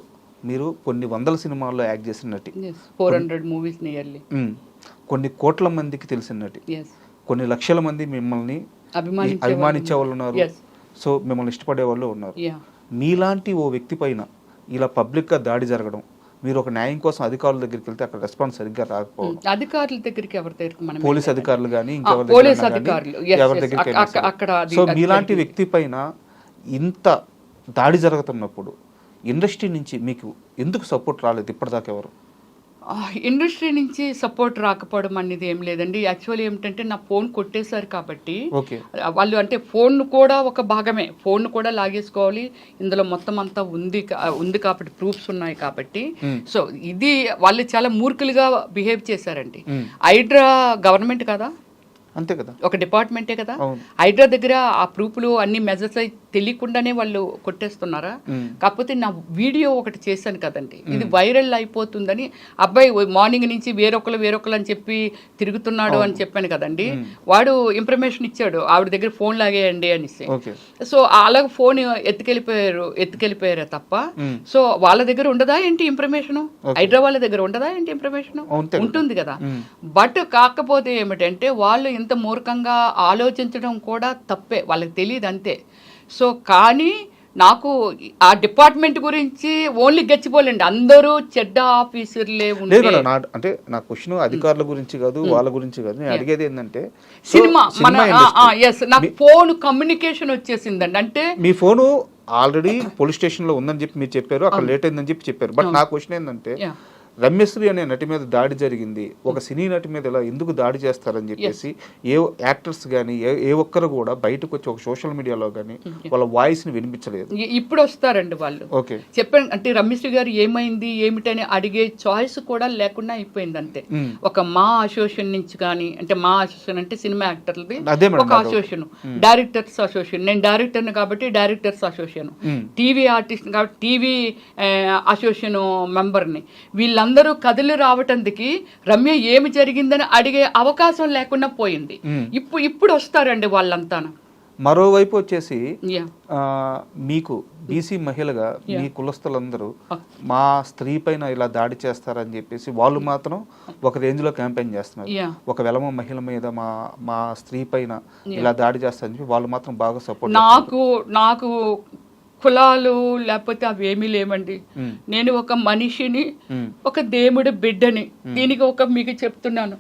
మీరు కొన్ని వందల సినిమాల్లో యాక్ట్ చేసిన నటి, 400 మూవీస్ నియర్లీ, కొన్ని కోట్ల మందికి తెలిసిన నటి, కొన్ని లక్షల మంది మిమ్మల్ని అభిమానించే వాళ్ళు ఉన్నారు, సో మిమ్మల్ని ఇష్టపడే వాళ్ళు ఉన్నారు. మీలాంటి ఓ వ్యక్తి పైన ఇలా పబ్లిక్గా దాడి జరగడం, మీరు ఒక న్యాయం కోసం అధికారుల దగ్గరికి వెళ్తే అక్కడ రెస్పాన్స్ సరిగ్గా రాకపోవడం, అధికారుల దగ్గరికి ఎవరి దగ్గరికి, పోలీస్ అధికారులు కానీ పోలీస్ అధికారులు ఎవరి దగ్గరికి, సో మీలాంటి వ్యక్తి పైన ఇంత దాడి జరుగుతున్నప్పుడు ఇండస్ట్రీ నుంచి మీకు ఎందుకు సపోర్ట్ రాలేదు ఇప్పటిదాకా ఎవరు? ఇండస్ట్రీ నుంచి సపోర్ట్ రాకపోవడం అనేది ఏం లేదండి. యాక్చువల్లీ ఏమిటంటే నా ఫోన్ కొట్టేశారు కాబట్టి వాళ్ళు అంటే ఫోన్ కూడా ఒక భాగమే, ఫోన్ కూడా లాగేసుకోవాలి, ఇందులో మొత్తం అంతా ఉంది కాబట్టి ప్రూఫ్స్ ఉన్నాయి కాబట్టి. సో ఇది వాళ్ళు చాలా మూర్ఖులుగా బిహేవ్ చేశారండి. హైడ్రా గవర్నమెంట్ కదా, అంతే కదా, ఒక డిపార్ట్మెంటే కదా. హైడ్రా దగ్గర ఆ ప్రూఫ్లు అన్ని మెజర్స్ తెలియకుండానే వాళ్ళు కొట్టేస్తున్నారా? కాకపోతే నా వీడియో ఒకటి చేశాను కదండి, ఇది వైరల్ అయిపోతుందని అబ్బాయి మార్నింగ్ నుంచి వేరొకరు అని చెప్పి తిరుగుతున్నాడు అని చెప్పాను కదండి. వాడు ఇన్ఫర్మేషన్ ఇచ్చాడు, ఆవిడ దగ్గర ఫోన్ లాగేయండి అనేసి. సో అలాగే ఫోన్ ఎత్తుకెళ్ళిపోయారే తప్ప సో వాళ్ళ దగ్గర ఉండదా ఏంటి ఇన్ఫర్మేషన్? హైడ్రా వాళ్ళ దగ్గర ఉండదా ఏంటి ఇన్ఫర్మేషన్? ఉంటుంది కదా. బట్ కాకపోతే ఏమిటంటే వాళ్ళు ఇంత మూర్ఖంగా ఆలోచించడం కూడా తప్పే, వాళ్ళకి తెలియదు అంతే. సో కానీ నాకు ఆ డిపార్ట్మెంట్ గురించి ఓన్లీ గచ్చిపోలేండి, అందరూ చెడ్డ ఆఫీసర్లే ఉండేది. అంటే నా క్వశ్చన్ అధికారుల గురించి కాదు, వాళ్ళ గురించి కాదు, నేను అడిగేది ఏంటంటే సినిమా నాకు ఫోన్ కమ్యూనికేషన్ వచ్చేసిందండి. అంటే మీ ఫోను ఆల్రెడీ పోలీస్ స్టేషన్ లో ఉందని చెప్పి మీరు చెప్పారు, అక్కడ లేట్ అయిందని చెప్పారు. బట్ నా క్వశ్చన్ ఏంటంటే రమ్యశ్రీ అనే నటి మీద దాడి జరిగింది, ఒక సినీ నటి మీద ఇలా ఎందుకు దాడి చేస్తారని చెప్పేసి ఏ యాక్టర్స్ కానీ ఏ ఒక్కరు కూడా బయటకు వచ్చి ఒక సోషల్ మీడియాలో కానీ వాళ్ళ వాయిస్ ని వినిపించలేదు. ఇప్పుడు వస్తారండి వాళ్ళు. చెప్పండి అంటే రమ్యశ్రీ గారు ఏమైంది ఏమిటని అడిగే చాయిస్ కూడా లేకుండా అయిపోయింది అంతే. ఒక మా అసోసియేషన్ నుంచి కానీ, అంటే మా అసోసియేషన్ అంటే సినిమా యాక్టర్లది ఒక అసోసియేషన్, డైరెక్టర్స్ అసోసియేషన్, నేను డైరెక్టర్ని కాబట్టి డైరెక్టర్స్ అసోసియేషన్, టీవీ ఆర్టిస్ట్ కాబట్టి టీవీ అసోసియేషన్ మెంబర్ని, వీళ్ళందరూ కదిలి రావటానికి రమ్య ఏమి జరిగిందని అడిగే అవకాశం లేకుండా పోయింది. ఇప్పుడు వస్తారండి వాళ్ళంతా. మరోవైపు వచ్చేసి మీకు బీసీ మహిళగా మీ కులస్తులందరూ మా స్త్రీ పైన ఇలా దాడి చేస్తారని చెప్పేసి వాళ్ళు మాత్రం ఒక రేంజ్ లో క్యాంపెయిన్ చేస్తున్నారు. ఒక వెలమ మహిళ మీద మా స్త్రీ పైన ఇలా దాడి చేస్తారని చెప్పి వాళ్ళు మాత్రం బాగా సపోర్ట్. నాకు కులాలు లేకపోతే అవి ఏమీ లేవండి. నేను ఒక మనిషిని, ఒక దేవుడి బిడ్డని. దీనికి మీకు చెప్తున్నాను,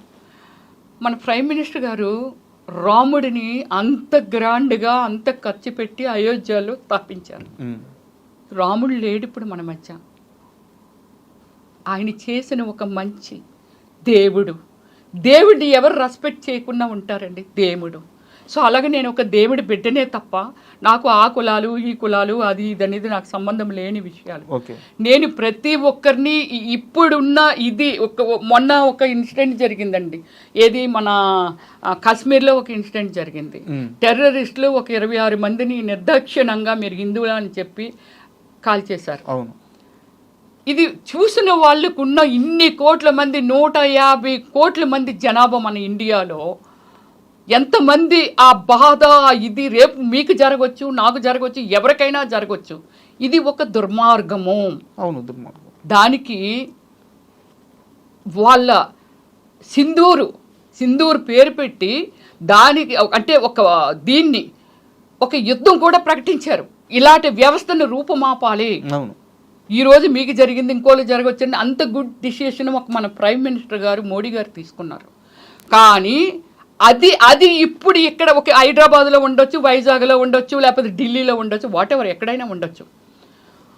మన ప్రైమ్ మినిస్టర్ గారు రాముడిని అంత గ్రాండ్గా అంత ఖర్చు పెట్టి అయోధ్యలో స్థాపించారు. రాముడు లేడు ఇప్పుడు మన మధ్య. ఆయన చేసిన ఒక మంచి దేవుడిని ఎవరు రెస్పెక్ట్ చేయకుండా ఉంటారండి? దేవుడు. సో అలాగే నేను ఒక దేవుడి బిడ్డనే తప్ప నాకు ఆ కులాలు ఈ కులాలు అది ఇది అనేది నాకు సంబంధం లేని విషయాలు. నేను ప్రతి ఒక్కరిని ఇప్పుడున్న మొన్న ఒక ఇన్సిడెంట్ జరిగిందండి, ఏది మన కాశ్మీర్లో ఒక ఇన్సిడెంట్ జరిగింది. టెర్రరిస్టులు ఒక 26 మందిని నిర్దాక్షిణ్యంగా మీరు హిందువులు అని చెప్పి కాల్ చేశారు. ఇది చూసిన వాళ్ళకున్న ఇన్ని కోట్ల మంది 150 కోట్ల మంది జనాభా మన ఇండియాలో ఎంతమంది ఆ బాధ ఇది రేపు మీకు జరగవచ్చు, నాకు జరగవచ్చు, ఎవరికైనా జరగవచ్చు. ఇది ఒక దుర్మార్గము. అవును, దుర్మార్గం. దానికి వాళ్ళ సింధూర్ పేరు పెట్టి దానికి అంటే దీన్ని ఒక యుద్ధం కూడా ప్రకటించారు. ఇలాంటి వ్యవస్థను రూపుమాపాలి. ఈరోజు మీకు జరిగింది ఇంకోళ్ళు జరగవచ్చు. అంత గుడ్ డిసిషన్ మన ప్రైమ్ మినిస్టర్ గారు మోడీ గారు తీసుకున్నారు. కానీ అది ఇప్పుడు ఇక్కడ ఒక హైదరాబాద్లో ఉండొచ్చు, వైజాగ్లో ఉండొచ్చు, లేకపోతే ఢిల్లీలో ఉండొచ్చు, వాటెవర్ ఎక్కడైనా ఉండొచ్చు.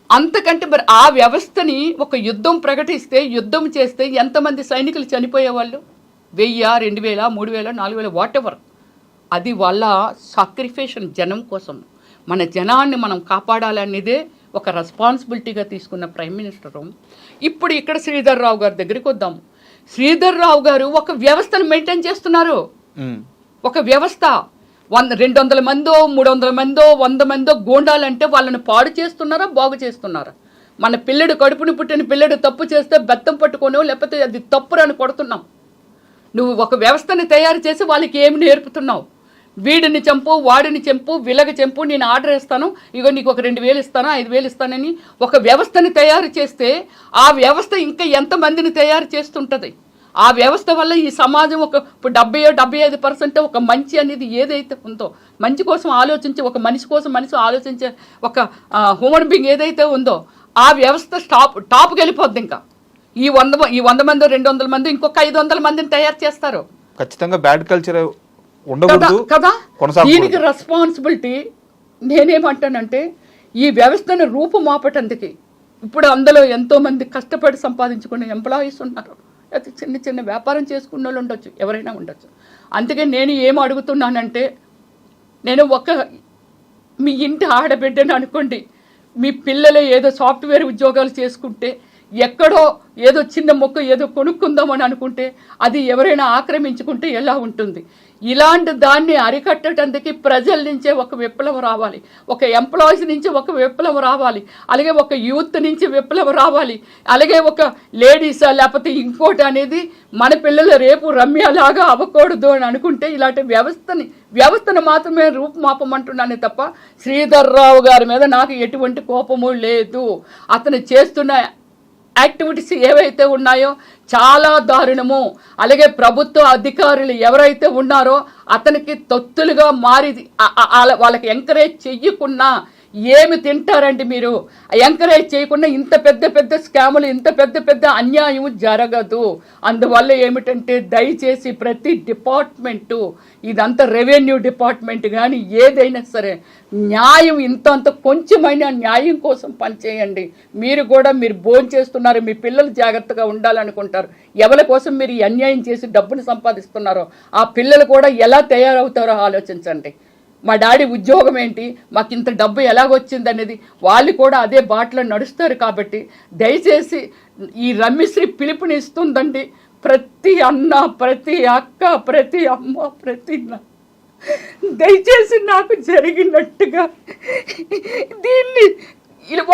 అంతకంటే మరి ఆ వ్యవస్థని ఒక యుద్ధం ప్రకటిస్తే, యుద్ధం చేస్తే ఎంతమంది సైనికులు చనిపోయేవాళ్ళు? 1000, 2000, 3000, 4000 వాటెవర్. అది వాళ్ళ సాక్రిఫికేషన్ జనం కోసం. మన జనాన్ని మనం కాపాడాలనేదే ఒక రెస్పాన్సిబిలిటీగా తీసుకున్న ప్రైమ్ మినిస్టరు. ఇప్పుడు ఇక్కడ శ్రీధర్ రావు గారి దగ్గరికి వద్దాము. శ్రీధర్ రావు గారు ఒక వ్యవస్థను మెయింటైన్ చేస్తున్నారు. ఒక వ్యవస్థ 200 మందో 300 మందో 100 మందో గోండాలంటే వాళ్ళని పాడు చేస్తున్నారా, బాగు చేస్తున్నారా? మన పిల్లడు, కడుపుని పుట్టిన పిల్లడు తప్పు చేస్తే బెత్తం పట్టుకోను, లేకపోతే అది తప్పురని కొడుతున్నాం. నువ్వు ఒక వ్యవస్థని తయారు చేసి వాళ్ళకి ఏమి నేర్పుతున్నావు? వీడిని చంపు, వాడిని చంపు, విలగ చంపు, నేను ఆర్డర్ ఇస్తాను, ఇగో నీకు ఒక 2000 ఇస్తాను, 5000 ఇస్తానని ఒక వ్యవస్థని తయారు చేస్తే ఆ వ్యవస్థ ఇంకా ఎంతమందిని తయారు చేస్తుంటుంది? ఆ వ్యవస్థ వల్ల ఈ సమాజం ఇప్పుడు 70-75% ఒక మంచి అనేది ఏదైతే ఉందో, మంచి కోసం ఆలోచించే, ఒక మనిషి కోసం మనిషి ఆలోచించే ఒక హ్యూమన్ బీయింగ్ ఏదైతే ఉందో ఆ వ్యవస్థ టాప్కి వెళ్ళిపోద్ది. ఇంకా ఈ 100 మంది 200 మంది ఇంకొక 500 మందిని తయారు చేస్తారు. ఖచ్చితంగా బ్యాడ్ కల్చర్ కదా. దీనికి రెస్పాన్సిబిలిటీ నేనేమంటానంటే ఈ వ్యవస్థను రూపుమాపటానికి ఇప్పుడు అందులో ఎంతోమంది కష్టపడి సంపాదించుకునే ఎంప్లాయీస్ ఉన్నారు, అయితే చిన్న చిన్న వ్యాపారం చేసుకున్న వాళ్ళు ఉండొచ్చు, ఎవరైనా ఉండొచ్చు. అందుకే నేను ఏం అడుగుతున్నానంటే, నేను మీ ఇంటి ఆడబిడ్డని అనుకోండి, మీ పిల్లలు ఏదో సాఫ్ట్వేర్ ఉద్యోగాలు చేసుకుంటే, ఎక్కడో ఏదో చిన్న మొక్క ఏదో కొనుక్కుందామని అనుకుంటే అది ఎవరైనా ఆక్రమించుకుంటే ఎలా ఉంటుంది? ఇలాంటి దాన్ని అరికట్టడానికి ప్రజల నుంచే ఒక విప్లవం రావాలి, ఒక ఎంప్లాయీస్ నుంచి ఒక విప్లవం రావాలి, అలాగే ఒక యూత్ నుంచి విప్లవం రావాలి, అలాగే ఒక లేడీసా లేకపోతే ఇంకోటి అనేది మన పిల్లలు రేపు రమ్యలాగా అవ్వకూడదు అని అనుకుంటే ఇలాంటి వ్యవస్థను మాత్రమే రూపుమాపమంటున్నానే తప్ప శ్రీధర్ రావు గారి మీద నాకు ఎటువంటి కోపము లేదు. అతను చేస్తున్న యాక్టివిటీస్ ఏవైతే ఉన్నాయో చాలా దారుణము. అలాగే ప్రభుత్వ అధికారులు ఎవరైతే ఉన్నారో అతనికి తొత్తులుగా మారి వాళ్ళకి ఎంకరేజ్ చెయ్యకున్నా ఏమి తింటారండి మీరు? ఎంకరేజ్ చేయకుండా ఇంత పెద్ద పెద్ద స్కాములు, ఇంత పెద్ద పెద్ద అన్యాయం జరగదు. అందువల్ల ఏమిటంటే దయచేసి ప్రతి డిపార్ట్మెంటు, ఇదంతా రెవెన్యూ డిపార్ట్మెంట్ కానీ ఏదైనా సరే న్యాయం ఇంత కొంచెమైనా న్యాయం కోసం పనిచేయండి. మీరు భోంచేస్తున్నారు, మీ పిల్లలు జాగ్రత్తగా ఉండాలనుకుంటారు, ఎవరి కోసం మీరు ఈ అన్యాయం చేసి డబ్బును సంపాదిస్తున్నారో ఆ పిల్లలు కూడా ఎలా తయారవుతారో ఆలోచించండి. మా డాడీ ఉద్యోగం ఏంటి, మాకు ఇంత డబ్బు ఎలాగొచ్చింది అనేది వాళ్ళు కూడా అదే బాటలో నడుస్తారు. కాబట్టి దయచేసి ఈ రమ్యశ్రీ పిలుపునిస్తుందండి. ప్రతి అన్న, ప్రతి అక్క, ప్రతి అమ్మ, ప్రతి దయచేసి నాకు జరిగినట్టుగా దీన్ని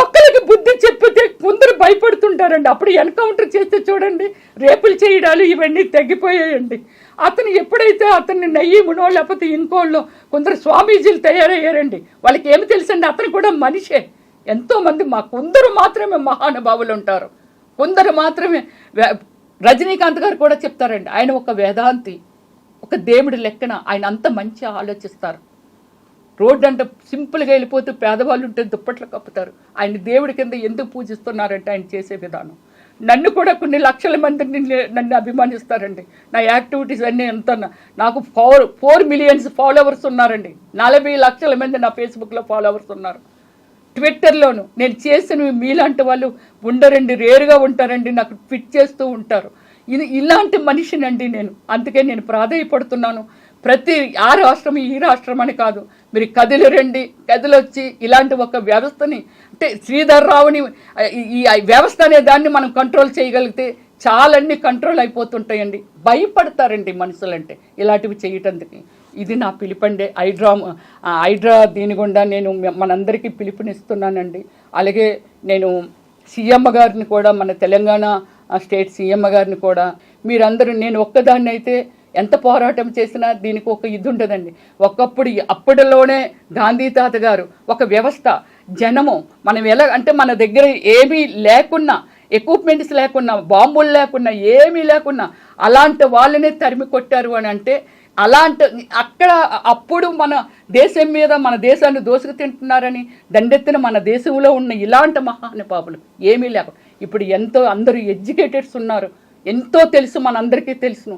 ఒక్కరికి బుద్ధి చెప్పితే కొందరు భయపడుతుంటారండి. అప్పుడు ఎన్కౌంటర్ చేస్తే చూడండి రేపులు చేయడాలు ఇవన్నీ తగ్గిపోయాయండి. అతను ఎప్పుడైతే అతన్ని నయ్యమునో లేకపోతే ఇంకోళ్ళో కొందరు స్వామీజీలు తయారయ్యారండి. వాళ్ళకి ఏమి తెలుసండి, అతను కూడా మనిషే. ఎంతోమంది కొందరు మాత్రమే మహానుభావులు ఉంటారు, కొందరు మాత్రమే. రజనీకాంత్ గారు కూడా చెప్తారండి, ఆయన ఒక వేదాంతి, ఒక దేవుడి లెక్కన ఆయన అంత మంచి ఆలోచిస్తారు. రోడ్డు అంటే సింపుల్గా వెళ్ళిపోతూ పేదవాళ్ళు ఉంటే దుప్పట్లు కప్పుతారు. ఆయన దేవుడి కింద ఎందుకు పూజిస్తున్నారంటే ఆయన చేసే విధానం. నన్ను కూడా కొన్ని లక్షల మంది నన్ను అభిమానిస్తారండి. నా యాక్టివిటీస్ అన్నీ ఎంత, నాకు 4 మిలియన్స్ ఫాలోవర్స్ ఉన్నారండి. 40 లక్షల మంది నా ఫేస్బుక్లో ఫాలోవర్స్ ఉన్నారు. ట్విట్టర్లోను నేను చేసినవి మీలాంటి వాళ్ళు ఉండరండి, రేరుగా ఉంటారండి, నాకు ట్వీట్ చేస్తూ ఉంటారు. ఇలాంటి మనిషినండి నేను. అందుకే నేను ప్రాధాన్యపడుతున్నాను. ప్రతి ఆ రాష్ట్రం ఈ రాష్ట్రం అని కాదు, మీరు కదిలిరండి, కదిలొచ్చి ఇలాంటి ఒక వ్యవస్థని, అంటే శ్రీధర్ రావుని ఈ వ్యవస్థ అనే దాన్ని మనం కంట్రోల్ చేయగలిగితే చాలన్నీ కంట్రోల్ అయిపోతుంటాయండి. భయపడతారండి మనుషులంటే ఇలాంటివి చేయటానికి. ఇది నా పిలుపండి. హైడ్రా దీని గుండా నేను మనందరికీ పిలుపునిస్తున్నానండి. అలాగే నేను సీఎం గారిని కూడా, మన తెలంగాణ స్టేట్ సీఎం గారిని కూడా, మీరందరూ, నేను ఒక్కదాన్ని అయితే ఎంత పోరాటం చేసినా దీనికి ఒక ఇది ఉండదండి. అప్పటిలోనే గాంధీ తాత గారు ఒక వ్యవస్థ, జనము, మనం ఎలా అంటే మన దగ్గర ఏమీ లేకున్నా, ఎక్విప్మెంట్స్ లేకున్నా, బాంబులు లేకున్నా, ఏమీ లేకున్నా అలాంటి వాళ్ళనే తరిమి కొట్టారు అని అంటే, అప్పుడు మన దేశం మీద, మన దేశాన్ని దోసుకు తింటున్నారని దండెత్తిన మన దేశంలో ఉన్న ఇలాంటి మహానుభావులు ఏమీ లేక ఇప్పుడు అందరూ ఎడ్యుకేటెడ్స్ ఉన్నారు, ఎంతో తెలుసు, మనందరికీ తెలుసును.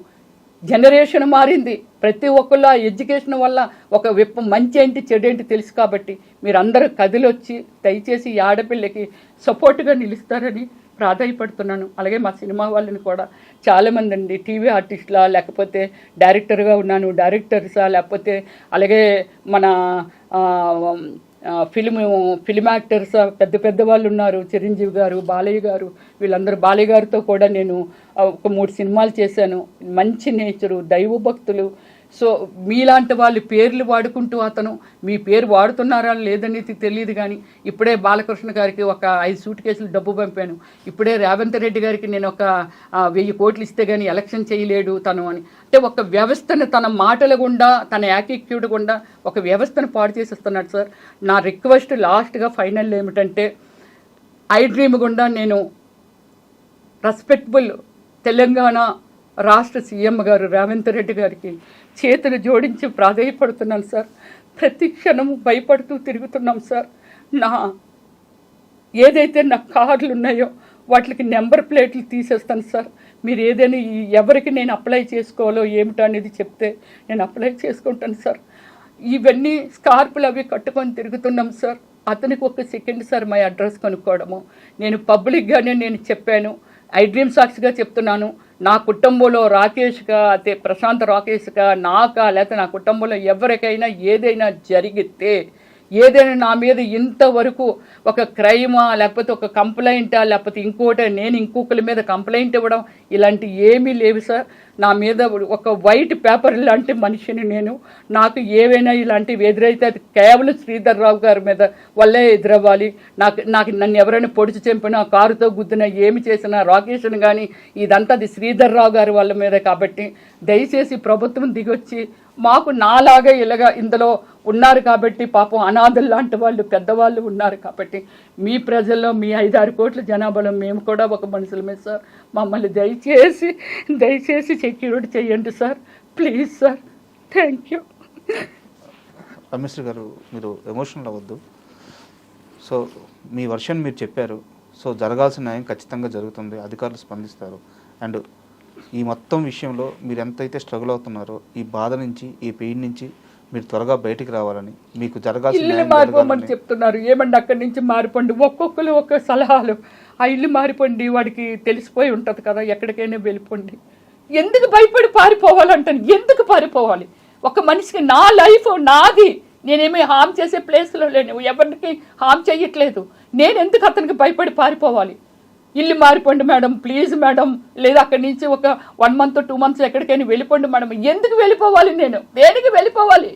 జనరేషన్ మారింది, ప్రతి ఒక్కళ్ళ ఎడ్యుకేషన్ వల్ల ఒక మంచి ఏంటి చెడు ఏంటి తెలుసు. కాబట్టి మీరు అందరూ కదిలొచ్చి దయచేసి ఈ ఆడపిల్లకి సపోర్ట్గా నిలుస్తారని ప్రాధాన్యపడుతున్నాను. అలాగే మా సినిమా వాళ్ళని కూడా చాలామంది అండి, టీవీ ఆర్టిస్టులా, లేకపోతే డైరెక్టర్గా ఉన్నాను, డైరెక్టర్సా, లేకపోతే అలాగే మన ఫిలిం యాక్టర్స్ పెద్ద పెద్ద వాళ్ళు ఉన్నారు, చిరంజీవి గారు, బాలయ్య గారు, వీళ్ళందరూ. బాలయ్య గారితో కూడా నేను ఒక 3 సినిమాలు చేశాను. మంచి నేచరు, దైవభక్తులు. సో మీలాంటి వాళ్ళు పేర్లు వాడుకుంటూ, అతను మీ పేరు వాడుతున్నారా లేదనేది తెలియదు, కానీ ఇప్పుడే బాలకృష్ణ గారికి ఒక 5 సూట్ కేసులు డబ్బు పంపాను. ఇప్పుడే రేవంత్ రెడ్డి గారికి నేను ఒక 1000 కోట్లు ఇస్తే కానీ ఎలక్షన్ చేయలేడు తను అని. అంటే ఒక వ్యవస్థను తన మాటల గుండా, తన యాటిట్యూడ్ గుండా ఒక వ్యవస్థను పాడు చేసేస్తున్నాడు సార్. నా రిక్వెస్ట్ లాస్ట్గా ఫైనల్ ఏమిటంటే, ఐ డ్రీమ్ గుండా నేను రెస్పెక్టబుల్ తెలంగాణ రాష్ట్ర సీఎం గారు రేవంత్ రెడ్డి గారికి చేతులు జోడించి ప్రాధాన్యపడుతున్నాను సార్. ప్రతి క్షణము భయపడుతూ తిరుగుతున్నాం సార్. ఏదైతే నా కార్లు ఉన్నాయో వాటికి నెంబర్ ప్లేట్లు తీసేస్తాను సార్. మీరు ఏదైనా ఎవరికి నేను అప్లై చేసుకోవాలో ఏమిటో అనేది చెప్తే నేను అప్లై చేసుకుంటాను సార్. ఇవన్నీ స్కార్పులు అవి కట్టుకొని తిరుగుతున్నాం సార్. అతనికి ఒక సెకండ్ సార్ మా అడ్రస్ కనుక్కోవడము. నేను పబ్లిక్గానే నేను చెప్పాను, ఐ డ్రీమ్ సాక్షిగా చెప్తున్నాను, నా కుటుంబంలో రాకేష్గా అదే ప్రశాంత్ రాకేష్గా నాకా లేకపోతే నా కుటుంబంలో ఎవరికైనా ఏదైనా జరిగితే, ఏదైనా నా మీద ఇంతవరకు ఒక క్రైమా లేకపోతే ఒక కంప్లైంటా లేకపోతే ఇంకోటి నేను ఇంకొకరి మీద కంప్లైంట్ ఇవ్వడం ఇలాంటి ఏమీ లేవు సార్. నా మీద ఒక వైట్ పేపర్ లాంటి మనిషిని నేను. నాకు ఏవైనా ఇలాంటివి ఎదురైతే అది కేవలం శ్రీధర్ రావు గారి మీద వల్లే ఎదురవ్వాలి. నాకు నన్ను ఎవరైనా పొడిచి చంపినా, కారుతో గుద్దినా, ఏమి చేసినా, రాకేష్ని కానీ ఇదంతా అది శ్రీధర్ రావు గారి వాళ్ళ మీదే. కాబట్టి దయచేసి ప్రభుత్వం దిగొచ్చి మాకు నాలాగా ఇలాగా ఇందులో ఉన్నారు కాబట్టి, పాపం అనాథలు లాంటి వాళ్ళు పెద్దవాళ్ళు ఉన్నారు కాబట్టి, మీ ప్రజల్లో మీ 5-6 కోట్ల జనాభాలో మేము కూడా ఒక మనుషులమే సార్. మమ్మల్ని దయచేసి సెక్యూరిటీ చేయండి sir, please sir. Thank you. Ramesh గారు, మీరు ఎమోషనల్ అవ్వద్దు. సో మీ వర్షన్ మీరు చెప్పారు. సో జరగాల్సిన న్యాయం ఖచ్చితంగా జరుగుతుంది, అధికారులు స్పందిస్తారు. అండ్ ఈ మొత్తం విషయంలో మీరు ఎంతైతే స్ట్రగుల్ అవుతున్నారో, ఈ బాధ నుంచి, ఈ పెయిన్ నుంచి మీరు త్వరగా బయటికి రావాలని, మీకు జరగాల్సిన మారిపోమని చెప్తున్నారు. ఏమండి అక్కడి నుంచి మారిపోండి, ఒక్కొక్కరు ఒక్క సలహాలు. ఆ ఇల్లు మారిపోండి, వాడికి తెలిసిపోయి ఉంటుంది కదా, ఎక్కడికైనా వెళ్ళిపోండి. ఎందుకు భయపడి పారిపోవాలంటాను? ఎందుకు పారిపోవాలి? ఒక మనిషికి నా లైఫ్ నాది, నేనేమి హామ్ చేసే ప్లేస్లో లేను, ఎవరికి హామ్ చేయట్లేదు. నేను ఎందుకు అతనికి భయపడి పారిపోవాలి? ఇల్లు మారిపోండి మేడం, ప్లీజ్ మేడం, లేదా అక్కడి నుంచి ఒక 1 month 2 months ఎక్కడికైనా వెళ్ళిపోండి మేడం. ఎందుకు వెళ్ళిపోవాలి? నేను దేనికి వెళ్ళిపోవాలి?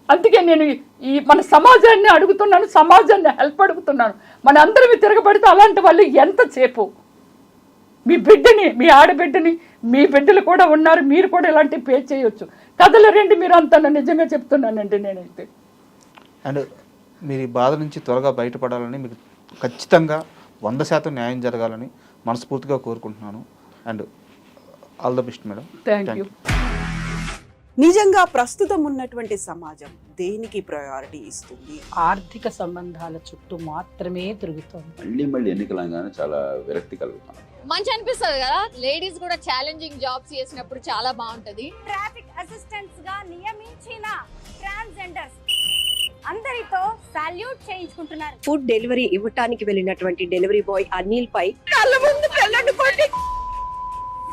అందుకే నేను ఈ మన సమాజాన్ని అడుగుతున్నాను, సమాజాన్ని హెల్ప్ అడుగుతున్నాను. మన అందరం తిరగబడితే అలాంటి వాళ్ళు ఎంతసేపు? మీ బిడ్డని, మీ ఆడబిడ్డని, మీ బిడ్డలు కూడా ఉన్నారు, మీరు కూడా ఇలాంటివి పే చేయొచ్చు. కథలు రండి మీరు అంతా, నిజంగా చెప్తున్నానండి నేనైతే. అండ్ మీరు ఈ బాధ నుంచి త్వరగా బయటపడాలని, మీకు ఖచ్చితంగా 100% న్యాయం జరగాలని మనస్ఫూర్తిగా కోరుకుంటున్నాను. And all the best madam. Thank you. నిజంగా ప్రస్తుతం ఉన్నటువంటి సమాజం దేనికి ప్రయారిటీ ఇస్తుంది? ఆర్థిక సంబంధాల చుట్టూ మాత్రమే తిరుగుతుంది. మళ్ళీ ఎన్నికలంగానే చాలా విరక్తి కలుగుతాను. మంచి అనిపిస్తుంది కదా, లేడీస్ కూడా ఛాలెంజింగ్ జాబ్స్ చేసినప్పుడు చాలా బాగుంటది. ట్రాఫిక్ అసిస్టెంట్స్ గా నియమించిన ట్రాన్స్జెండర్స్ అందరితో సాల్యూట్ చేయించుకుంటున్నారు. ఫుడ్ డెలివరీ ఇవ్వటానికి వెళ్ళినటువంటి డెలివరీ బాయ్ అనిల్ పై కళ్ళ ముందు